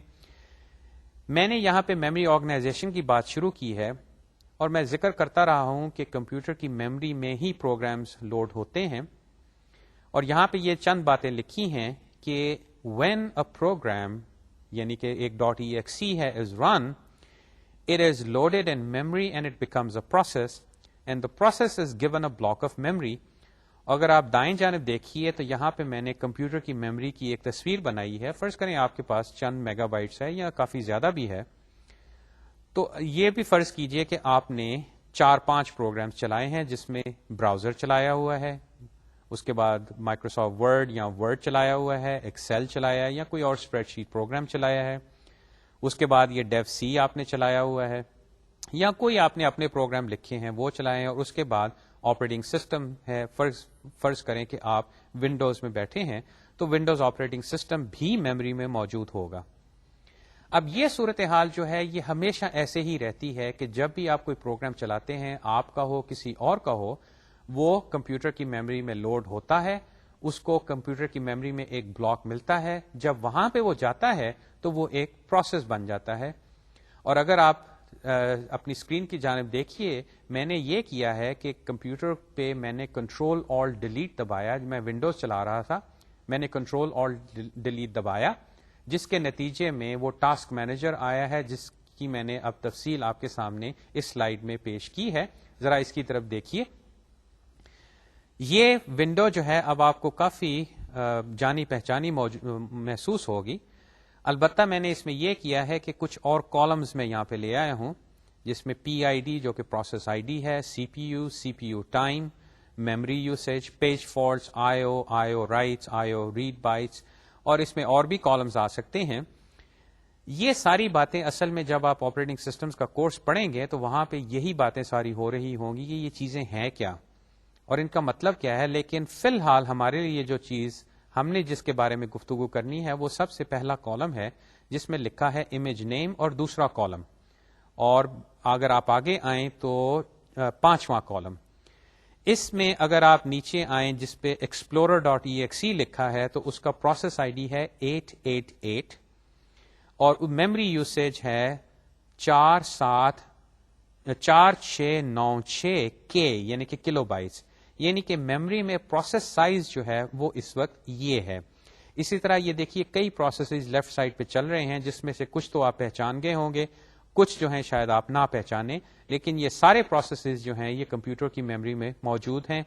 میں نے یہاں پہ میموری آرگنائزیشن کی بات شروع کی ہے اور میں ذکر کرتا رہا ہوں کہ کمپیوٹر کی میموری میں ہی پروگرامز لوڈ ہوتے ہیں، اور یہاں پہ یہ چند باتیں لکھی ہیں کہ when a program یعنی کہ ایک .exe ہے is run, it is loaded in memory and it becomes a process, and the process is given a block of memory. اگر آپ دائیں جانب دیکھیے تو یہاں پہ میں نے کمپیوٹر کی میموری کی ایک تصویر بنائی ہے. فرض کریں آپ کے پاس چند میگا بائٹس ہے یا کافی زیادہ بھی ہے, تو یہ بھی فرض کیجئے کہ آپ نے 4-5 پروگرامز چلائے ہیں, جس میں براؤزر چلایا ہوا ہے, اس کے بعد مائکروسافٹ ورڈ یا ورڈ چلایا ہوا ہے, ایکسل چلایا ہے, یا کوئی اور اسپریڈ شیٹ پروگرام چلایا ہے, اس کے بعد یہ ڈیو سی آپ نے چلایا ہوا ہے, یا کوئی آپ نے اپنے پروگرام لکھے ہیں وہ چلائے ہیں, اور اس کے بعد آپریٹنگ سسٹم ہے. فرض کریں کہ آپ ونڈوز میں بیٹھے ہیں تو ونڈوز آپریٹنگ سسٹم بھی میموری میں موجود ہوگا. اب یہ صورتحال جو ہے یہ ہمیشہ ایسے ہی رہتی ہے کہ جب بھی آپ کوئی پروگرام چلاتے ہیں, آپ کا ہو کسی اور کا ہو, وہ کمپیوٹر کی میموری میں لوڈ ہوتا ہے, اس کو کمپیوٹر کی میموری میں ایک بلاک ملتا ہے, جب وہاں پہ وہ جاتا ہے تو وہ ایک پروسیس بن جاتا ہے. اور اگر آپ اپنی اسکرین کی جانب دیکھیے, میں نے یہ کیا ہے کہ کمپیوٹر پہ میں نے کنٹرول آلٹ ڈیلیٹ دبایا, میں ونڈوز چلا رہا تھا, میں نے کنٹرول آلٹ ڈیلیٹ دبایا, جس کے نتیجے میں وہ ٹاسک مینیجر آیا ہے, جس کی میں نے اب تفصیل آپ کے سامنے اس سلائیڈ میں پیش کی ہے. ذرا اس کی طرف دیکھیے. یہ ونڈو جو ہے اب آپ کو کافی جانی پہچانی محسوس ہوگی. البتہ میں نے اس میں یہ کیا ہے کہ کچھ اور کالمز میں یہاں پہ لے آیا ہوں, جس میں پی آئی ڈی جو کہ پروسیس آئی ڈی ہے, C P U time, memory usage, page faults, I O writes, I O read bytes, اور اس میں اور بھی کالمز آ سکتے ہیں. یہ ساری باتیں اصل میں جب آپ آپریٹنگ سسٹمز کا کورس پڑھیں گے تو وہاں پہ یہی باتیں ساری ہو رہی ہوں گی کہ یہ چیزیں ہیں کیا اور ان کا مطلب کیا ہے. لیکن فی الحال ہمارے لیے جو چیز ہم نے جس کے بارے میں گفتگو کرنی ہے وہ سب سے پہلا کالم ہے, جس میں لکھا ہے امیج نیم, اور دوسرا کالم, اور اگر آپ آگے آئیں تو 5واں کالم. اس میں اگر آپ نیچے آئیں جس پہ explorer.exe لکھا ہے تو اس کا پروسیس آئی ڈی ہے 888, اور میموری یوسیج ہے 4696 کے, یعنی کہ کلو بائٹس, یعنی کہ میموری میں پروسیس سائز جو ہے وہ اس وقت یہ ہے. اسی طرح یہ دیکھیے کئی پروسیسز لیفٹ سائڈ پہ چل رہے ہیں, جس میں سے کچھ تو آپ پہچان گئے ہوں گے, کچھ جو ہیں شاید آپ نہ پہچانیں, لیکن یہ سارے پروسیسز جو ہیں یہ کمپیوٹر کی میموری میں موجود ہیں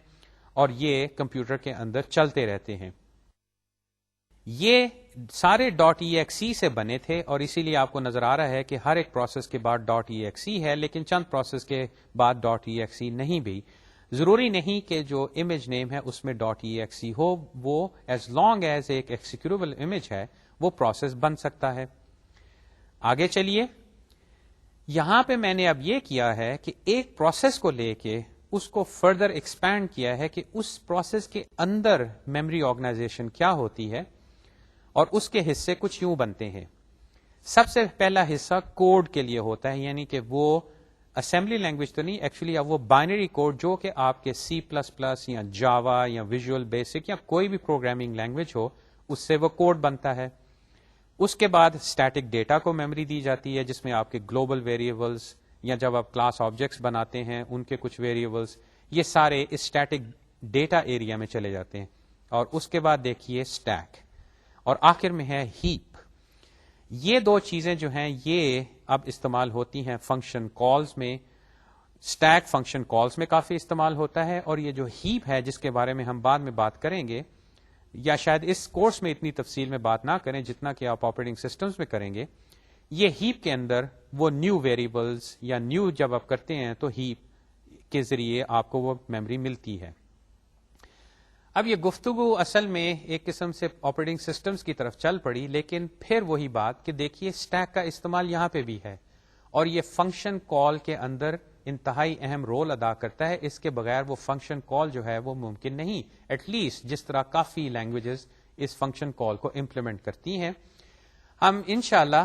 اور یہ کمپیوٹر کے اندر چلتے رہتے ہیں. یہ سارے .exe سے بنے تھے, اور اسی لیے آپ کو نظر آ رہا ہے کہ ہر ایک پروسیس کے بعد .exe ہے, لیکن چند پروسیس کے بعد .exe نہیں بھی. ضروری نہیں کہ جو امیج نیم ہے اس میں .exe ہو, وہ ایز لانگ ایز ایک ایکسیکیوٹیبل امیج ہے وہ پروسیس بن سکتا ہے. آگے چلیے. یہاں پہ میں نے اب یہ کیا ہے کہ ایک پروسیس کو لے کے اس کو فردر ایکسپینڈ کیا ہے کہ اس پروسیس کے اندر میموری آرگنائزیشن کیا ہوتی ہے, اور اس کے حصے کچھ یوں بنتے ہیں. سب سے پہلا حصہ کوڈ کے لیے ہوتا ہے, یعنی کہ وہ اسمبلی لینگویج تو نہیں, ایکچولی اب وہ بائنری کوڈ جو کہ آپ کے C++ یا جاوا یا ویژول بیسک یا کوئی بھی پروگرامنگ لینگویج ہو اس سے وہ کوڈ بنتا ہے. اس کے بعد اسٹیٹک ڈیٹا کو میموری دی جاتی ہے, جس میں آپ کے گلوبل ویریبلس یا جب آپ کلاس آبجیکٹس بناتے ہیں ان کے کچھ ویریبلس, یہ سارے اسٹیٹک ڈیٹا ایریا میں چلے جاتے ہیں. اور اس کے بعد دیکھیے اسٹیک, اور آخر میں ہے ہیپ. یہ دو چیزیں جو ہیں یہ اب استعمال ہوتی ہیں فنکشن کالز میں. اسٹیک فنکشن کالز میں کافی استعمال ہوتا ہے, اور یہ جو ہیپ ہے جس کے بارے میں ہم بعد میں بات کریں گے, یا شاید اس کورس میں اتنی تفصیل میں بات نہ کریں جتنا کہ آپ آپریٹنگ سسٹمز میں کریں گے. یہ ہیپ کے اندر وہ نیو ویریبلز یا نیو جب آپ کرتے ہیں تو ہیپ کے ذریعے آپ کو وہ میموری ملتی ہے. اب یہ گفتگو اصل میں ایک قسم سے آپریٹنگ سسٹمز کی طرف چل پڑی, لیکن پھر وہی بات کہ دیکھیے اسٹیک کا استعمال یہاں پہ بھی ہے, اور یہ فنکشن کال کے اندر انتہائی اہم رول ادا کرتا ہے. اس کے بغیر وہ فنکشن کال جو ہے وہ ممکن نہیں, ایٹ لیسٹ جس طرح کافی لینگویجز اس فنکشن کال کو امپلیمنٹ کرتی ہیں. ہم انشاءاللہ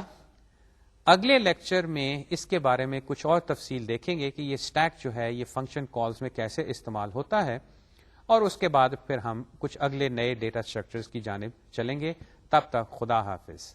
اگلے لیکچر میں اس کے بارے میں کچھ اور تفصیل دیکھیں گے کہ یہ اسٹیک جو ہے یہ فنکشن کالز میں کیسے استعمال ہوتا ہے, اور اس کے بعد پھر ہم کچھ اگلے نئے ڈیٹا اسٹرکچرز کی جانب چلیں گے. تب تک خدا حافظ.